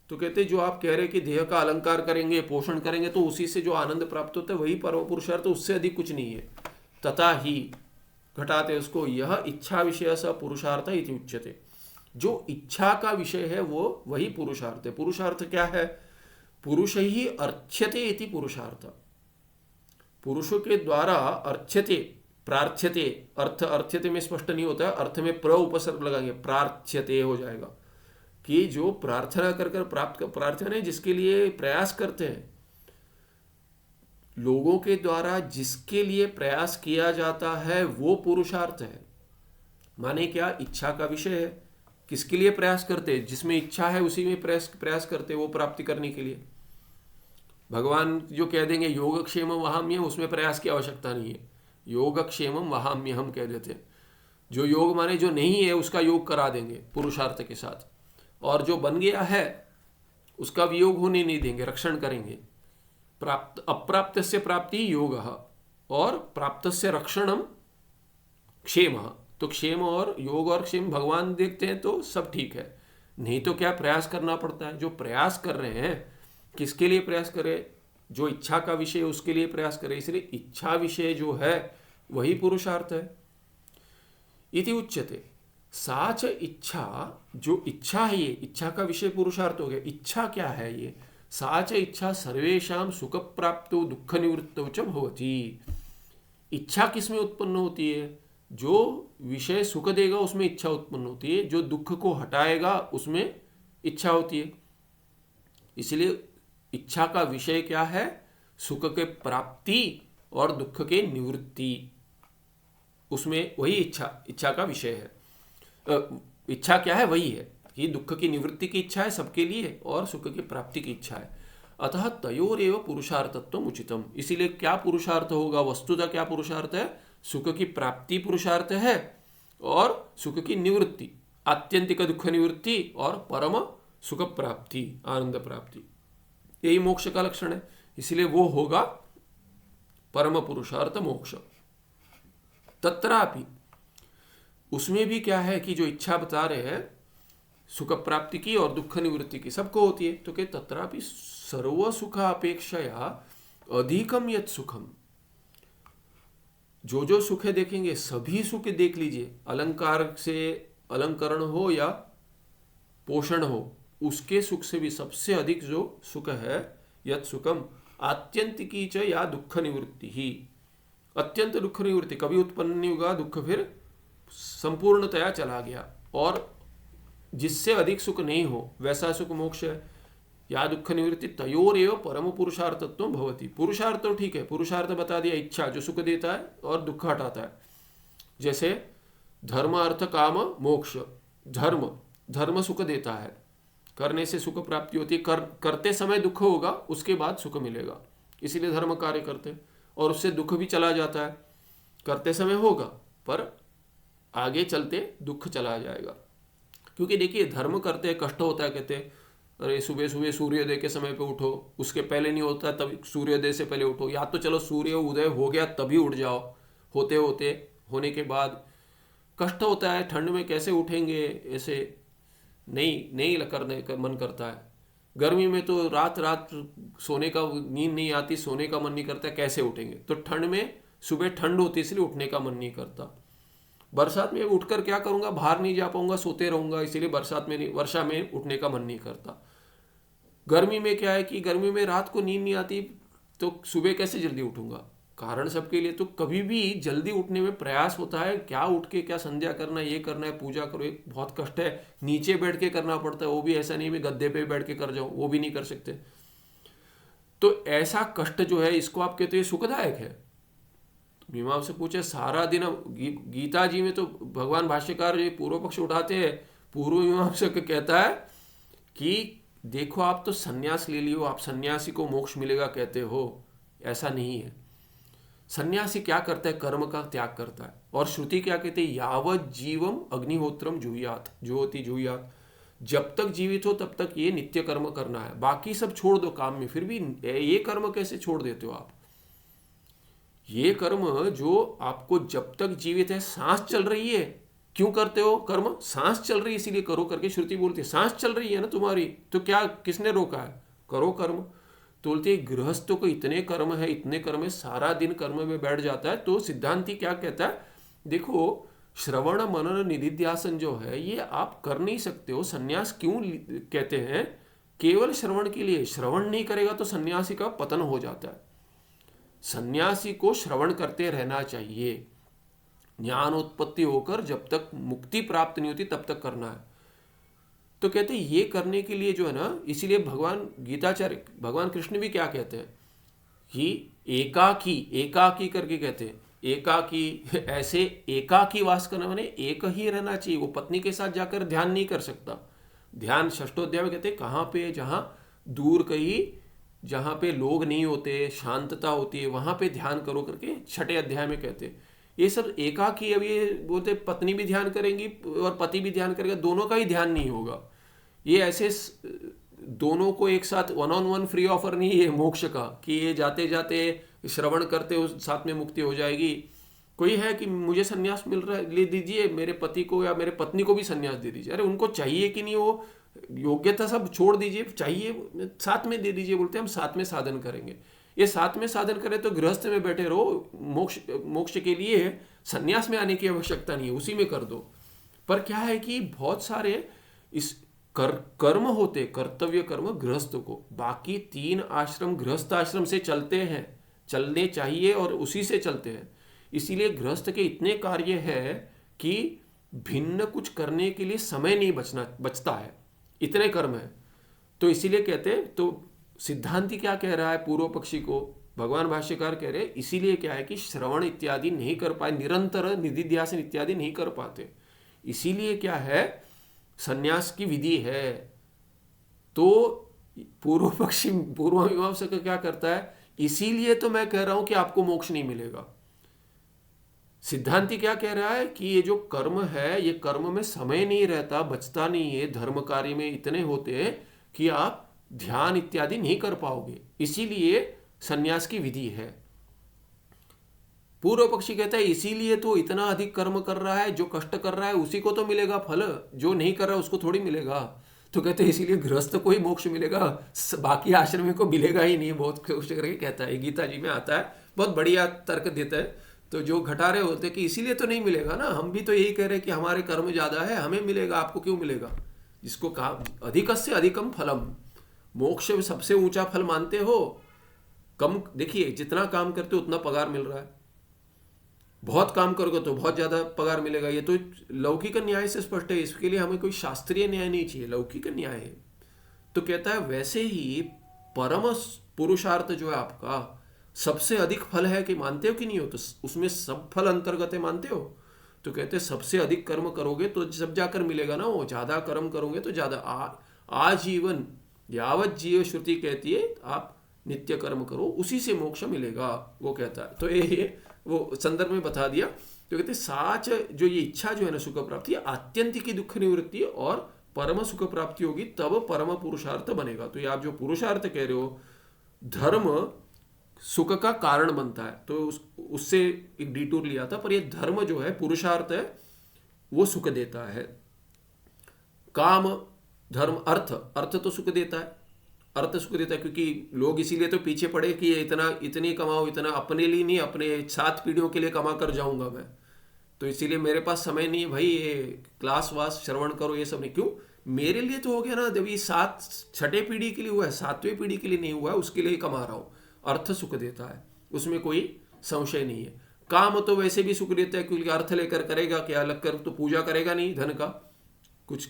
तो कहते जो आप कह रहे कि देह का अलंकार करेंगे, पोषण करेंगे, तो उसी से जो आनंद प्राप्त होता है वही परम पुरुषार्थ, उससे अधिक कुछ नहीं है। तथा ही घटाते उसको, यह इच्छा विषय स पुरुषार्थ इति उच्यते, जो इच्छा का विषय है वो वही पुरुषार्थ है। पुरुषार्थ क्या है? पुरुष ही अर्च्यते इति पुरुषार्थ, पुरुषों के द्वारा अर्च्यते, प्रार्थ्यते, अर्थ अर्थ्यते में स्पष्ट नहीं होता है, अर्थ में प्र उपसर्ग लगाएंगे, प्रार्थ्यते हो जाएगा, कि जो प्रार्थना कर कर प्राप्त कर, प्रार्थना है जिसके लिए प्रयास करते हैं, लोगों के द्वारा जिसके लिए प्रयास किया जाता है वो पुरुषार्थ है। माने क्या? इच्छा का विषय है, किसके लिए प्रयास करते? जिसमें इच्छा है उसी में प्रयास करते, वो प्राप्ति करने के लिए। भगवान जो कह देंगे योगक्षेमम वहाम्य, उसमें प्रयास की आवश्यकता नहीं है, योगक्षेमम वहाम्य हम कह देते हैं। जो योग माने जो नहीं है उसका योग करा देंगे पुरुषार्थ के साथ, और जो बन गया है उसका वियोग होने नहीं देंगे, रक्षण करेंगे। प्राप्त अप्राप्तस्य प्राप्ति योगः और प्राप्तस्य रक्षणम क्षेम। तो क्षेम और योग और क्षेम भगवान देखते हैं तो सब ठीक है, नहीं तो क्या प्रयास करना पड़ता है। जो प्रयास कर रहे हैं किसके लिए प्रयास करें? जो इच्छा का विषय उसके लिए प्रयास करें। इसलिए इच्छा विषय जो है वही पुरुषार्थ है। इति उच्यते। सा च इच्छा, जो इच्छा है, ये इच्छा का विषय पुरुषार्थ हो गया। इच्छा क्या है ये? सा च इच्छा सर्वेषां सुख प्राप्तो दुख निवृत्तौ च भवति। इच्छा किस में उत्पन्न होती है? जो विषय सुख देगा उसमें इच्छा उत्पन्न होती है, जो दुख को हटाएगा उसमें इच्छा होती है। इसलिए इच्छा का विषय क्या है? सुख के प्राप्ति और दुख के निवृत्ति, उसमें वही इच्छा का विषय है। इच्छा क्या है? वही है कि दुख की निवृत्ति की इच्छा है सबके लिए और सुख की प्राप्ति की इच्छा है। अतः तयोरेव पुरुषार्थत्वम उचितम। इसीलिए क्या पुरुषार्थ होगा? वस्तुतः क्या पुरुषार्थ है? सुख की प्राप्ति पुरुषार्थ है और सुख की निवृत्ति, आत्यंतिक दुख निवृत्ति और परम सुख प्राप्ति, आनंद प्राप्ति, यही मोक्ष का लक्षण है। इसलिए वो होगा परम पुरुषार्थ मोक्ष। तत्रापि, उसमें भी क्या है कि जो इच्छा बता रहे हैं सुख प्राप्ति की और दुख निवृत्ति की सबको होती है, तो क्या तत्रापि सर्व सुख अपेक्षया अधिकम यत् सुखम। जो जो सुख देखेंगे सभी सुख देख लीजिए, अलंकार से अलंकरण हो या पोषण हो, उसके सुख से भी सबसे अधिक जो सुख है यत् सुखम आत्यंतिकी च या दुख निवृत्ति ही। अत्यंत दुख निवृत्ति कभी उत्पन्न नहीं होगा, दुख फिर संपूर्णतया चला गया, और जिससे अधिक सुख नहीं हो वैसा सुख मोक्ष है। या दुख निवृत्ति तयोरेव परम पुरुषार्थत्व भवति। पुरुषार्थ तो ठीक है, पुरुषार्थ बता दिया, इच्छा जो सुख देता है और दुख हटाता है। जैसे धर्म अर्थ काम मोक्ष। धर्म सुख देता है, करने से सुख प्राप्ति होती है, करते समय दुख होगा, उसके बाद सुख मिलेगा, इसीलिए धर्म कार्य करते, और उससे दुख भी चला जाता है। करते समय होगा पर आगे चलते दुख चला जाएगा। क्योंकि देखिए धर्म करते कष्ट होता है, कहते अरे सुबह सुबह सूर्योदय के समय पे उठो, उसके पहले नहीं होता तब सूर्योदय से पहले उठो, या तो चलो सूर्य उदय हो गया तभी उठ जाओ, होने के बाद कष्ट होता है। ठंड में कैसे उठेंगे, ऐसे नहीं करने का मन करता है। गर्मी में तो रात सोने का नींद नहीं आती, सोने का मन नहीं करता, कैसे उठेंगे। तो ठंड में सुबह ठंड होती इसलिए उठने का मन नहीं करता। बरसात में उठकर क्या करूंगा, बाहर नहीं जा पाऊंगा, सोते रहूंगा, इसीलिए वर्षा में उठने का मन नहीं करता। गर्मी में क्या है कि गर्मी में रात को नींद नहीं आती, तो सुबह कैसे जल्दी उठूंगा। कारण सबके लिए। तो कभी भी जल्दी उठने में प्रयास होता है, क्या उठ के क्या संध्या करना है, ये करना है, पूजा करो, एक बहुत कष्ट है। नीचे बैठ के करना पड़ता है, वो भी ऐसा नहीं मैं गद्दे पे बैठ के कर जाऊं, वो भी नहीं कर सकते। तो ऐसा कष्ट जो है इसको आप कहते हैं सुखदायक है। मीमांसा से पूछे सारा दिन, गीता जी में तो भगवान भाष्यकार ये पूर्व पक्ष उठाते हैं, पूर्व मीमांसा कहता है कि देखो आप तो सन्यास ले लियो, आप सन्यासी को मोक्ष मिलेगा कहते हो, ऐसा नहीं है। सन्यासी क्या करता है, कर्म का त्याग करता है। और श्रुति क्या कहते हैं, यावत जीवम अग्निहोत्रम जुह्यात, ज्योति जुह्यात, जब तक जीवित हो तब तक ये नित्य कर्म करना है, बाकी सब छोड़ दो काम में। फिर भी ये कर्म कैसे छोड़ देते हो आप? ये कर्म जो आपको जब तक जीवित है, सांस चल रही है, क्यों करते हो कर्म? सांस चल रही है इसीलिए करो करके श्रुति बोलती है। सांस चल रही है ना तुम्हारी, तो क्या किसने रोका है? करो कर्म। तो बोलते हैं गृहस्थों को इतने कर्म है, सारा दिन कर्म में बैठ जाता है। तो सिद्धांति क्या कहता है, देखो श्रवण मनन निधिध्यासन जो है ये आप कर नहीं सकते हो। सन्यास क्यों कहते हैं? केवल श्रवण के लिए। श्रवण नहीं करेगा तो सन्यासी का पतन हो जाता है। सन्यासी को श्रवण करते रहना चाहिए, ज्ञान उत्पत्ति होकर जब तक मुक्ति प्राप्त नहीं होती तब तक करना है। तो कहते हैं ये करने के लिए जो है ना, इसीलिए भगवान कृष्ण भी क्या कहते हैं कि एकाकी करके कहते हैं। एकाकी, ऐसे एकाकी वास करना माने एक ही रहना चाहिए। वो पत्नी के साथ जाकर ध्यान नहीं कर सकता। ध्यान षष्ठोध्याय में कहते हैं कहाँ पे, जहाँ दूर कहीं, जहाँ पे लोग नहीं होते, शांतता होती है, वहाँ पे ध्यान करो करके छठे अध्याय में कहते हैं। ये सब एकाकी, अब ये बोलते पत्नी भी ध्यान करेंगी और पति भी ध्यान करेगा, दोनों का ही ध्यान नहीं होगा। ये ऐसे दोनों को एक साथ 1-on-1 फ्री ऑफर नहीं है मोक्ष का, कि ये जाते जाते श्रवण करते हो साथ में मुक्ति हो जाएगी। कोई है कि मुझे सन्यास मिल रहा है, ले दीजिए, मेरे पति को या मेरे पत्नी को भी सन्यास दे दीजिए। अरे उनको चाहिए कि नहीं, वो योग्यता सब छोड़ दीजिए, चाहिए साथ में दे दीजिए। बोलते हैं हम साथ में साधन करेंगे। ये साथ में साधन करे तो गृहस्थ में बैठे रहो, मोक्ष मोक्ष के लिए संन्यास में आने की आवश्यकता नहीं है, उसी में कर दो। पर क्या है कि बहुत सारे इस कर्म होते, कर्तव्य कर्म गृहस्थ को, बाकी 3 आश्रम गृहस्थ आश्रम से चलते हैं, चलने चाहिए और उसी से चलते हैं। इसीलिए गृहस्थ के इतने कार्य है कि भिन्न कुछ करने के लिए समय नहीं बचता है, इतने कर्म है। तो इसीलिए कहते हैं, तो सिद्धांति क्या कह रहा है पूर्व पक्षी को, भगवान भाष्यकार कह रहे इसीलिए क्या है कि श्रवण इत्यादि नहीं कर पाए, निरंतर निधिध्यासन इत्यादि नहीं कर पाते, इसीलिए क्या है संन्यास की विधि है। तो पूर्व पक्षी पूर्व मीमांसक क्या करता है, इसीलिए तो मैं कह रहा हूं कि आपको मोक्ष नहीं मिलेगा। सिद्धांति क्या कह रहा है कि ये जो कर्म है, ये कर्म में समय नहीं रहता, बचता नहीं है, धर्म कार्य में इतने होते हैं कि आप ध्यान इत्यादि नहीं कर पाओगे, इसीलिए संन्यास की विधि है। पूर्व पक्षी कहता है इसीलिए तो इतना अधिक कर्म कर रहा है, जो कष्ट कर रहा है उसी को तो मिलेगा फल, जो नहीं कर रहा है उसको थोड़ी मिलेगा। तो कहते हैं इसीलिए गृहस्थ को ही मोक्ष मिलेगा, बाकी आश्रमी को मिलेगा ही नहीं। बहुत खुश करके कहता है, गीता जी में आता है, बहुत बढ़िया तर्क देता है। तो जो घटा रहे होते कि इसीलिए तो नहीं मिलेगा ना, हम भी तो यही कह रहे हैं कि हमारे कर्म ज्यादा है, हमें मिलेगा, आपको क्यों मिलेगा। जिसको कहा अधिकस्य अधिकम फलम, मोक्ष सबसे ऊंचा फल मानते हो। कम देखिए, जितना काम करते हो उतना पगार मिल रहा है, बहुत काम करोगे तो बहुत ज्यादा पगार मिलेगा। ये तो लौकिक न्याय से स्पष्ट है, इसके लिए हमें कोई शास्त्रीय न्याय नहीं चाहिए, लौकिक न्याय है। तो कहता है वैसे ही परम पुरुषार्थ जो है आपका, सबसे अधिक फल है कि मानते हो कि नहीं हो, तो उसमें सब फल अंतर्गत है, मानते हो। तो कहते हैं सबसे अधिक कर्म करोगे तो जब जाकर मिलेगा ना, वो ज्यादा कर्म करोगे तो ज्यादा। आजीवन यावत जीव श्रुति कहती है आप नित्य कर्म करो, उसी से मोक्ष मिलेगा, वो कहता है। तो ये वो संदर्भ में बता दिया। तो कहते साच जो ये इच्छा जो है ना सुख प्राप्ति, आत्यंतिक की दुख निवृत्ति और परम सुख प्राप्ति होगी, तब परम पुरुषार्थ बनेगा। तो ये आप जो पुरुषार्थ कह रहे हो, धर्म सुख का कारण बनता है, तो उससे एक डिटूर लिया था, पर ये धर्म जो है पुरुषार्थ है, वो सुख देता है। काम धर्म अर्थ तो सुख देता है, अर्थ सुख देता है, क्योंकि लोग इसीलिए तो पीछे पड़े कि ये इतनी कमाओ, इतना अपने लिए नहीं, अपने 7 पीढ़ियों के लिए कमा कर जाऊंगा मैं, तो इसीलिए मेरे पास समय नहीं है भाई, ये क्लास वास श्रवण करो, ये सब नहीं। क्यों, मेरे लिए तो हो गया ना, जब ये 6ठे पीढ़ी के लिए हुआ है, 7वीं पीढ़ी के लिए नहीं हुआ है, उसके लिए कमा रहा हूं। अर्थ सुख देता है, उसमें कोई संशय नहीं है। काम तो वैसे भी सुख देता है, क्योंकि अर्थ लेकर करेगा क्या, अलग कर तो पूजा करेगा नहीं, धन का कुछ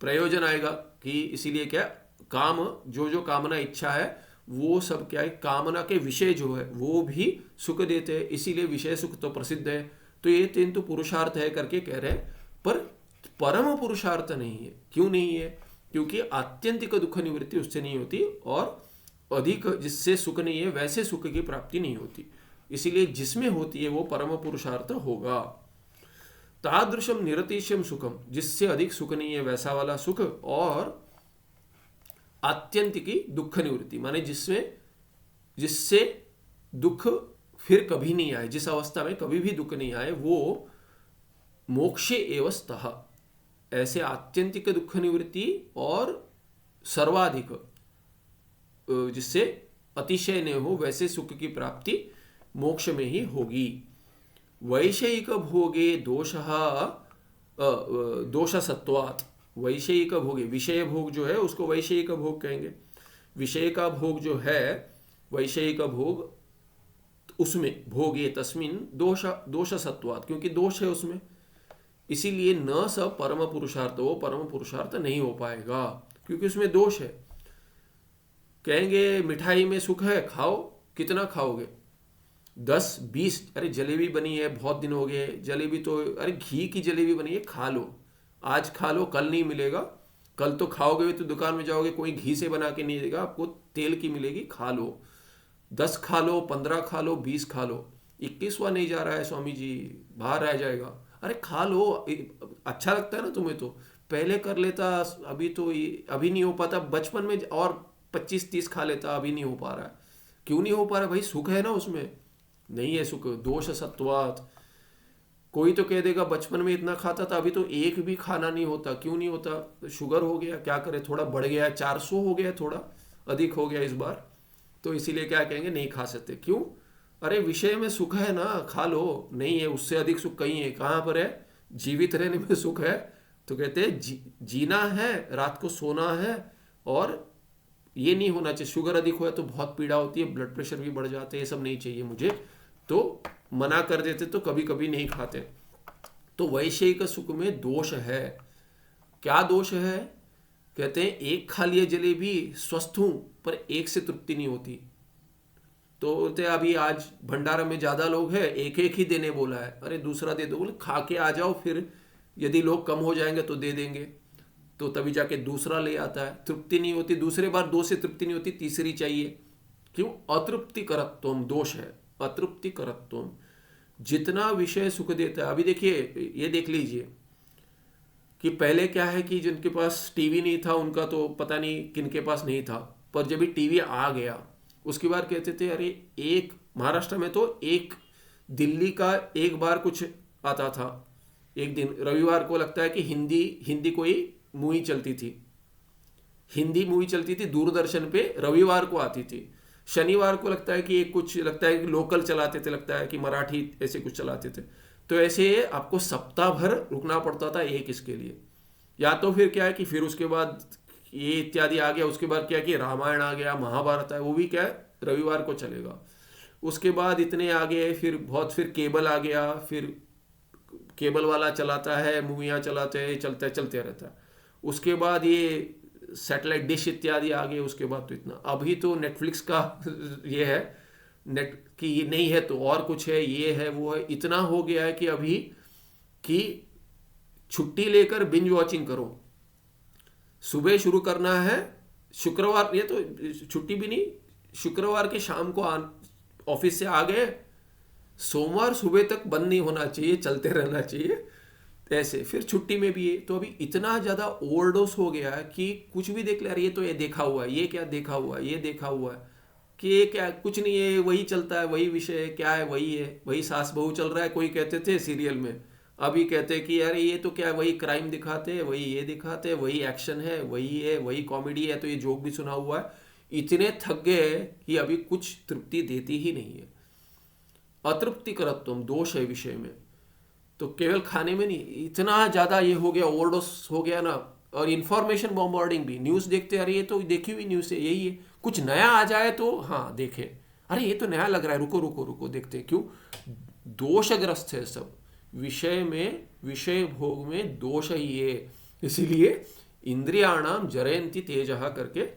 प्रयोजन आएगा कि, इसीलिए क्या काम जो कामना इच्छा है वो सब क्या है, कामना के विषय जो है वो भी सुख देते हैं, इसीलिए विषय सुख तो प्रसिद्ध है। तो ये 3 तो पुरुषार्थ है करके कह रहे हैं, पर परम पुरुषार्थ नहीं है। क्यों नहीं है, क्योंकि आत्यंतिक दुख निवृत्ति उससे नहीं होती, और अधिक जिससे सुख नहीं है वैसे सुख की प्राप्ति नहीं होती, इसीलिए जिसमें होती है वो परम पुरुषार्थ होगा। तादृशम निरतिशयम सुखम, जिससे अधिक सुख नहीं है वैसा वाला सुख, और आत्यंतिकी दुख निवृत्ति, माने जिससे दुख फिर कभी नहीं आए, जिस अवस्था में कभी भी दुख नहीं आए, वो मोक्षे एव स्तः, ऐसे आत्यंतिक दुख निवृत्ति और सर्वाधिक जिससे अतिशय न हो वैसे सुख की प्राप्ति मोक्ष में ही होगी। वैषयिक भोगे दोष सत्वात्, वैषयिक भोगे, विषय भोग जो है उसको वैषयिक भोग कहेंगे। विषय का भोग जो है वैषयिक भोग, उसमें भोगे तस्मिन दोष सत्वात्, क्योंकि दोष है उसमें, इसीलिए न स परम पुरुषार्थ, वो परम पुरुषार्थ नहीं हो पाएगा क्योंकि उसमें दोष है। कहेंगे मिठाई में सुख है, खाओ, कितना खाओगे, 10-20, अरे जलेबी बनी है बहुत दिन हो गए, जलेबी तो, अरे घी की जलेबी बनी है, खा लो, आज खा लो, कल नहीं मिलेगा, कल तो खाओगे तो दुकान में जाओगे कोई घी से बना के नहीं देगा, आपको तेल की मिलेगी, खा लो, 10 खा लो, 15 खा लो, 20 खा लो, 21वां नहीं जा रहा है स्वामी जी, बाहर रह जाएगा, अरे खा लो, अच्छा लगता है ना तुम्हें, तो पहले कर लेता, अभी नहीं हो पाता, बचपन में और 25-30 खा लेता, अभी नहीं हो पा रहा है। क्यों नहीं हो पा रहा भाई, सुख है ना उसमें, नहीं है सुख, दोष सत्वात्। कोई तो कह देगा बचपन में इतना खाता था, अभी तो एक भी खाना नहीं होता, क्यों नहीं होता, तो शुगर हो गया, क्या करे, थोड़ा बढ़ गया, 400 हो गया, थोड़ा अधिक हो गया इस बार, तो इसीलिए क्या कहेंगे, नहीं खा सकते। क्यों? अरे विषय में सुख है ना, खा लो। नहीं है, उससे अधिक सुख कहीं है। कहाँ पर है? जीवित रहने में सुख है। तो कहते हैं जीना है, रात को सोना है, और ये नहीं होना चाहिए। शुगर अधिक हो तो बहुत पीड़ा होती है, ब्लड प्रेशर भी बढ़ जाते हैं, ये सब नहीं चाहिए मुझे, तो मना कर देते, तो कभी कभी नहीं खाते। तो वैषयिक सुख में दोष है। क्या दोष है? कहते हैं एक खा लिए जलेबी, स्वस्थ हूं, पर एक से तृप्ति नहीं होती। तो बोलते अभी आज भंडारा में ज्यादा लोग हैं, एक एक ही देने बोला है। अरे दूसरा दे दो। बोले खा के आ जाओ, फिर यदि लोग कम हो जाएंगे तो दे देंगे। तो तभी जाके दूसरा ले आता है, तृप्ति नहीं होती। दूसरे बार दो से तृप्ति नहीं होती, तीसरी चाहिए। क्यों? अतृप्ति करत्वम दोष है। अतृप्ति करत्वम, जितना विषय सुख देता है। अभी देखिए, ये देख लीजिए कि पहले क्या है कि जिनके पास टीवी नहीं था उनका तो पता नहीं किनके पास नहीं था, पर जब भी टीवी आ गया उसके बाद कहते थे अरे एक महाराष्ट्र में तो एक दिल्ली का एक बार कुछ आता था। एक दिन रविवार को लगता है कि हिंदी कोई मूवी चलती थी, हिंदी मूवी चलती थी दूरदर्शन पे, रविवार को आती थी। शनिवार को लगता है कि एक कुछ लगता है कि लोकल चलाते थे, लगता है कि मराठी ऐसे कुछ चलाते थे। तो ऐसे आपको सप्ताह भर रुकना पड़ता था एक इसके लिए। या तो फिर क्या है कि फिर उसके बाद ये इत्यादि आ गया, उसके बाद क्या कि रामायण आ गया, महाभारत है, वो भी क्या है रविवार को चलेगा। उसके बाद इतने आ गए, फिर बहुत, फिर केबल आ गया, फिर केबल वाला चलाता है, मूवियाँ चलाते हैं, चलते रहता है। उसके बाद ये सैटेलाइट डिश इत्यादि आ गए। उसके बाद तो इतना, अभी तो नेटफ्लिक्स का ये है नेट कि ये नहीं है तो और कुछ है, ये है वो है, इतना हो गया है कि अभी कि छुट्टी लेकर बिंज वॉचिंग करो। सुबह शुरू करना है, शुक्रवार, ये तो छुट्टी भी नहीं, शुक्रवार के शाम को ऑफिस से आ गए, सोमवार सुबह तक बंद नहीं होना चाहिए, चलते रहना चाहिए ऐसे। फिर छुट्टी में भी ये तो अभी इतना ज़्यादा ओवरडोज हो गया है कि कुछ भी देख ले, ये तो ये देखा हुआ है, ये क्या देखा हुआ है, ये देखा हुआ है, कि ये क्या, कुछ नहीं है, वही चलता है, वही विषय है, क्या है, वही है, वही सास बहू चल रहा है। कोई कहते थे सीरियल में, अभी कहते हैं कि यार ये तो क्या है, वही क्राइम दिखाते हैं, वही ये दिखाते हैं, वही एक्शन है, वही कॉमेडी है, तो ये जोक भी सुना हुआ है। इतने थक गए कि अभी कुछ तृप्ति देती ही नहीं है। अतृप्ति करत्वम दोष है विषय में। तो केवल खाने में नहीं, इतना ज़्यादा ये हो गया, ओवरडोस हो गया ना। और इन्फॉर्मेशन बॉम्बार्डिंग भी, न्यूज़ देखते, अरे ये तो देखी हुई न्यूज़ है, यही है, कुछ नया आ जाए तो हाँ देखे, अरे ये तो नया लग रहा है, रुको रुको रुको देखते हैं। क्यों? दोषग्रस्त है सब विषय में, विषय भोग में दोष ही है। इसीलिए इंद्रियाणाम जरयंती तेजः करके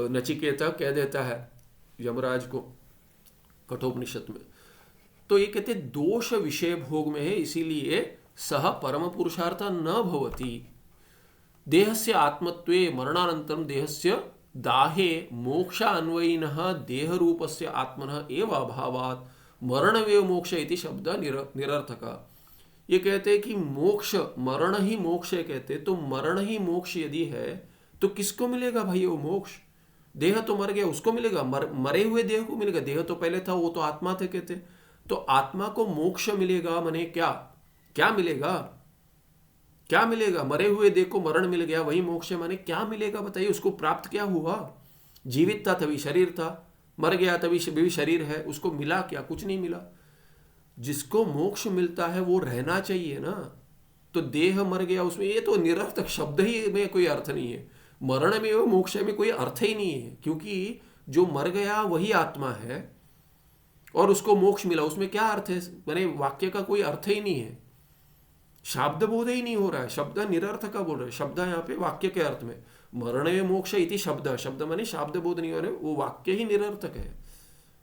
नचिकेता कह देता है यमराज को कठोपनिषद में। तो ये कहते दोष विषय भोग में है, इसीलिए सह परम पुरुषार्थ न भवति। देहस्य आत्मत्वे मरणानंतरम देहस्य दाहे मोक्षा अन्वयिनः देह रूपस्य आत्मनः एव अभावात् मरणमेव मोक्ष इति शब्द निरर्थक। ये कहते हैं कि मोक्ष, मरण ही मोक्ष है कहते, तो मरण ही मोक्ष यदि है तो किसको मिलेगा भाई वो मोक्ष? देह तो मर गया, उसको मिलेगा, मरे हुए देह को मिलेगा। देह तो पहले था, वो तो आत्मा थे कहते। तो आत्मा को मोक्ष मिलेगा माने क्या? क्या मिलेगा? क्या मिलेगा? मरे हुए देह को मरण मिल गया, वही मोक्ष है, माने क्या मिलेगा बताइए? उसको प्राप्त क्या हुआ? जीवित था तभी शरीर था, मर गया तभी भी शरीर है, उसको मिला क्या? कुछ नहीं मिला। जिसको मोक्ष मिलता है वो रहना चाहिए ना। तो देह मर गया उसमें, ये तो निरर्थक शब्द ही में कोई अर्थ नहीं है। मरण में वो मोक्ष में कोई अर्थ ही नहीं है, क्योंकि जो मर गया वही आत्मा है और उसको मोक्ष मिला, उसमें क्या अर्थ है? मैंने वाक्य का कोई अर्थ ही नहीं है, शब्द बोध ही नहीं हो रहा है, शब्द निरर्थक का बोल रहे हैं। शब्द यहाँ पे वाक्य के अर्थ में, मरण में मोक्ष इति शब्द, शब्द माने शब्द बोध नहीं हो रहे, वो वाक्य ही निरर्थक है।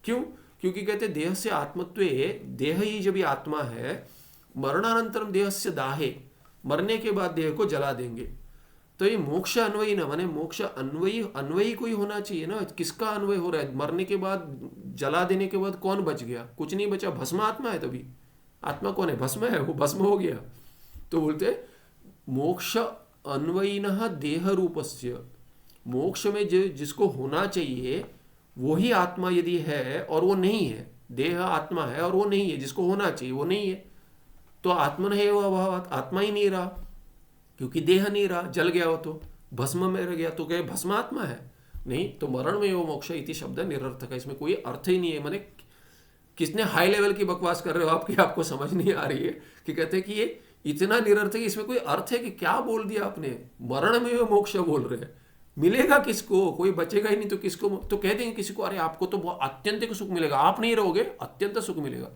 क्यों? क्योंकि कहते देह से आत्मत्वे, देह ही जब आत्मा है, मरणानंतरम देह से दाहे, मरने के बाद देह को जला देंगे। तो ये मोक्ष अन्वयी ना, माने मोक्ष अन्वयी कोई होना चाहिए ना। किसका अन्वय हो रहा है? मरने के बाद, जला देने के बाद कौन बच गया? कुछ नहीं बचा, भस्म आत्मा है। तभी आत्मा कौन है? भस्म है, वो भस्म हो गया। तो बोलते मोक्ष अन्वयिनः देह रूपस्य, मोक्ष में जिसको होना चाहिए वही आत्मा यदि है और वो नहीं है, देह आत्मा है और वो नहीं है, जिसको होना चाहिए वो नहीं है, तो आत्मन है वो अभाव, आत्मा ही नहीं रहा, क्योंकि देह नहीं रहा, जल गया हो तो भस्म में रह गया, तो क्या भस्म आत्मा है? नहीं तो मरण में वो मोक्ष इति शब्द निरर्थक है, इसमें कोई अर्थ ही नहीं है। मैंने किसने हाई लेवल की बकवास कर रहे हो आपकी, आपको समझ नहीं आ रही है कि कहते हैं कि ये इतना निरर्थक है, इसमें कोई अर्थ है कि क्या बोल दिया आपने, मरण में वो मोक्ष बोल रहे हैं, मिलेगा किसको, कोई बचेगा ही नहीं तो किसको, तो कह देंगे किसी को अरे आपको तो बहुत अत्यंत सुख मिलेगा, आप नहीं रहोगे अत्यंत सुख मिलेगा,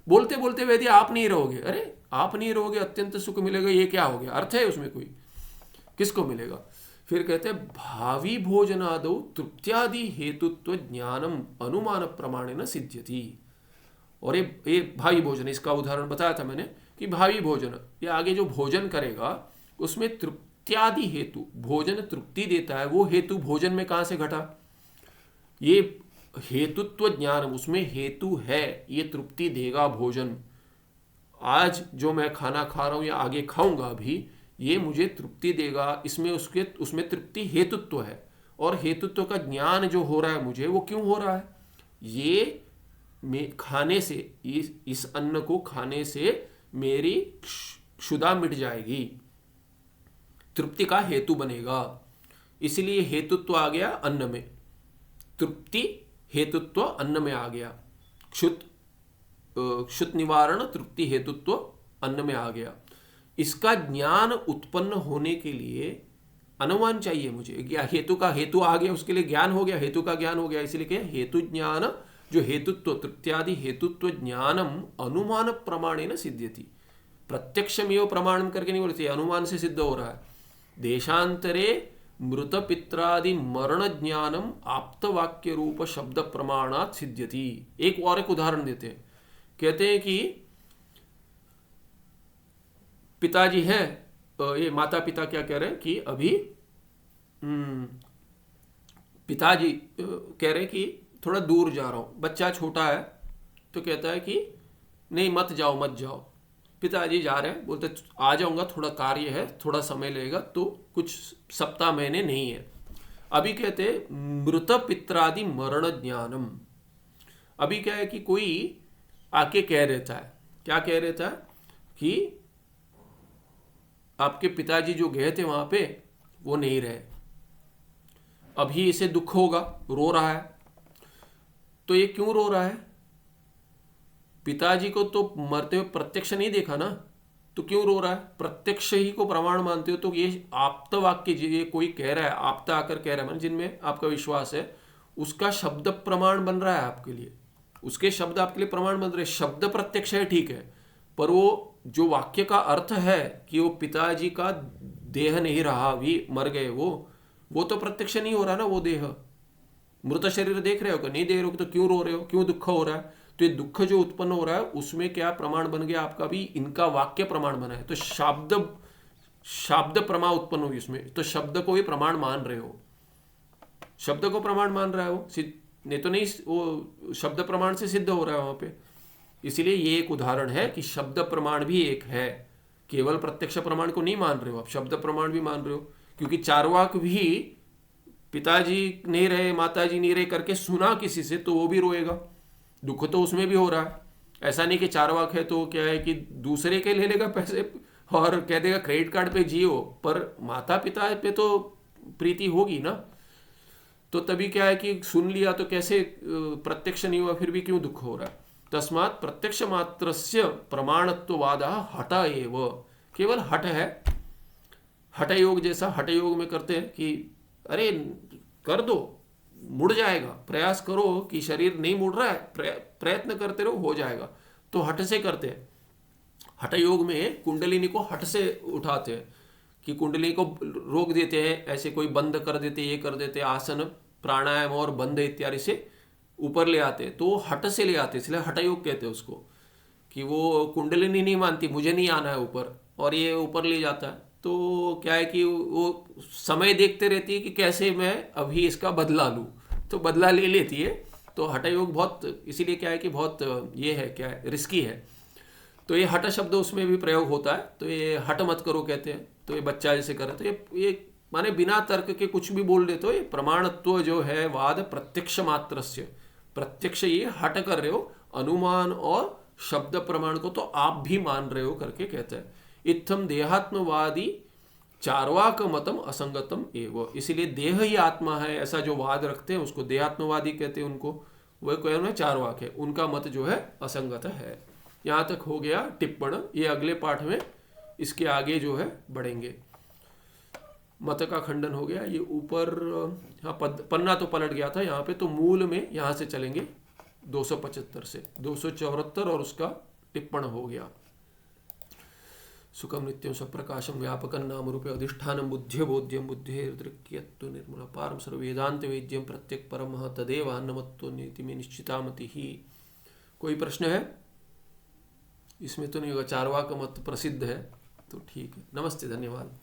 बोलते बोलते वैद्य आप नहीं रहोगे, अरे आप नहीं रहोगे अत्यंत सुख मिलेगा, ये क्या हो गया, अर्थ है उसमें कोई, किसको मिलेगा। फिर कहते हैं भावी भोजनादौ तृप्त्यादि हेतुत्व ज्ञानम अनुमान प्रमाणेन सिद्ध्यति। और ये भावी भोजन, इसका उदाहरण बताया था मैंने कि भावी भोजन, ये आगे जो भोजन करेगा उसमें तृप्त्यादि हेतु, भोजन तृप्ति देता है, वो हेतु भोजन में कहाँ से घटा, ये हेतुत्व ज्ञान, उसमें हेतु है, ये तृप्ति देगा भोजन, आज जो मैं खाना खा रहा हूँ या आगे खाऊंगा अभी, ये मुझे तृप्ति देगा, इसमें उसमें तृप्ति हेतुत्व है। और हेतुत्व का ज्ञान जो हो रहा है मुझे, वो क्यों हो रहा है, ये खाने से, इस अन्न को खाने से मेरी क्षुधा मिट जाएगी, तृप्ति का हेतु बनेगा, इसलिए हेतुत्व आ गया अन्न में, तृप्ति हेतुत्व अन्न में आ गया, क्षुत निवारण तृप्ति हेतुत्व अन्न में आ गया। इसका ज्ञान उत्पन्न होने के लिए अनुमान चाहिए मुझे, हेतु का हेतु आ गया, उसके लिए ज्ञान हो गया, हेतु का ज्ञान हो गया, इसलिए क्या हेतु ज्ञान, जो हेतुत्व तृप्त्यादि हेतुत्व ज्ञानम अनुमान प्रमाणेन सिद्ध्यति, प्रत्यक्षमेव प्रमाणम करके नहीं बोलते, अनुमान से सिद्ध हो रहा है। देशांतरे मृत पित्रादि मरण ज्ञानम आप्तवाक्य रूप शब्द प्रमाणात सिद्ध्यति। एक और एक उदाहरण देते हैं, कहते हैं कि पिताजी है, ये माता पिता क्या कह रहे हैं कि अभी पिताजी कह रहे हैं कि थोड़ा दूर जा रहा हूँ, बच्चा छोटा है तो कहता है कि नहीं मत जाओ मत जाओ, पिताजी जा रहे हैं, बोलते आ जाऊँगा, थोड़ा कार्य है, थोड़ा समय लगेगा, तो कुछ सप्ताह महीने नहीं है। अभी कहते मृत पित्रादि मरण ज्ञानम, अभी क्या है कि कोई आके कह देता है, क्या कह देता है कि आपके पिताजी जो गए थे वहाँ पे वो नहीं रहे, अभी इसे दुख होगा, रो रहा है। तो ये क्यों रो रहा है, पिताजी को तो मरते हुए प्रत्यक्ष नहीं देखा ना, तो क्यों रो रहा है, प्रत्यक्ष ही को प्रमाण मानते हो, तो ये आप्त वाक्य, ये कोई कह रहा है, आप्त आकर कह रहा है, जिनमें आपका विश्वास है, उसका शब्द प्रमाण बन रहा है आपके लिए, उसके शब्द आपके लिए प्रमाण बन रहे हैं। शब्द प्रत्यक्ष है ठीक है, पर वो जो वाक्य का अर्थ है कि वो पिताजी का देह नहीं रहा, अभी मर गए, वो तो प्रत्यक्ष नहीं हो रहा ना, वो देह, मृत शरीर देख रहे हो कि नहीं देख रहे हो, तो क्यों रो रहे हो, क्यों दुख हो रहा है, तो ये दुख जो उत्पन्न हो रहा है उसमें क्या प्रमाण बन गया आपका, भी इनका वाक्य प्रमाण बना है, तो शब्द प्रमा उत्पन्न हुई इसमें, तो शब्द को भी प्रमाण मान रहे हो, शब्द को प्रमाण मान रहा है वो, नहीं तो नहीं, वो शब्द प्रमाण से सिद्ध हो रहा है वहां पे। इसीलिए ये एक उदाहरण है कि शब्द प्रमाण भी एक है, केवल प्रत्यक्ष प्रमाण को नहीं मान रहे हो आप, शब्द प्रमाण भी मान रहे हो, क्योंकि चारवाक भी पिताजी नहीं रहे माताजी नहीं रहे करके सुना किसी से तो वो भी रोएगा, दुख तो उसमें भी हो रहा है। ऐसा नहीं कि चारवाक है तो क्या है कि दूसरे के ले लेगा पैसे और कह देगा क्रेडिट कार्ड पे जियो, पर माता पिता पे तो प्रीति होगी ना, तो तभी क्या है कि सुन लिया तो कैसे प्रत्यक्ष नहीं हुआ, फिर भी क्यों दुख हो रहा है। तस्मात् प्रत्यक्ष मात्रस्य प्रमाणत्ववादः हठ एव, केवल हठ है, हठ योग जैसा, हठ योग में करते हैं कि अरे कर दो मुड़ जाएगा, प्रयास करो कि शरीर नहीं मुड़ रहा है, प्रयत्न करते रहो हो जाएगा, तो हठ से करते हैं। हठ योग में कुंडलिनी को हठ से उठाते हैं कि कुंडली को रोक देते हैं, ऐसे कोई बंद कर देते, ये कर देते, आसन प्राणायाम और बंद इत्यादि से ऊपर ले आते, तो हठ से ले आते, इसलिए हठ योग कहते हैं उसको, कि वो कुंडलिनी नहीं मानती मुझे नहीं आना है ऊपर, और ये ऊपर ले जाता है, तो क्या है कि वो समय देखते रहती है कि कैसे मैं अभी इसका बदला लूँ, तो बदला ले लेती है। तो हठ योग बहुत, इसीलिए क्या है कि बहुत ये है, क्या है, रिस्की है, तो ये हठ शब्द उसमें भी प्रयोग होता है, तो ये हठ मत करो कहते हैं, तो ये बच्चा जैसे करे, तो ये माने बिना तर्क के कुछ भी बोल देते हो, ये प्रमाणत्व जो है वाद प्रत्यक्ष मात्रस्य, प्रत्यक्ष ये हट कर रहे हो, अनुमान और शब्द प्रमाण को तो आप भी मान रहे हो करके कहते हैं। इत्थम देहात्मवादी चार्वाक मतम असंगतम एवं, इसीलिए देह ही आत्मा है ऐसा जो वाद रखते हैं उसको देहात्मवादी कहते हैं, उनको वह कौन है, चार्वाक है, उनका मत जो है असंगत है। यहाँ तक हो गया टिप्पण। ये अगले पाठ में इसके आगे जो है बढ़ेंगे। मत का खंडन हो गया। ये ऊपर हाँ पन्ना तो पलट गया था यहाँ पे, तो मूल में यहाँ से चलेंगे 275 से 274 और उसका टिप्पण हो गया। सुखम नित्यम सप्रकाशम व्यापकं नाम रूपे अधिष्ठानं बुद्ध्य बोध्यम बुद्धेर्दृक्यत्व निर्मला पारम सर्व वेदांत वेद्यम प्रत्यक परम तदेव अन्नमत्तो नीति में निश्चिता मति ही। कोई प्रश्न है इसमें? तो नहीं होगा, चार्वाक मत प्रसिद्ध है, तो ठीक है। नमस्ते, धन्यवाद।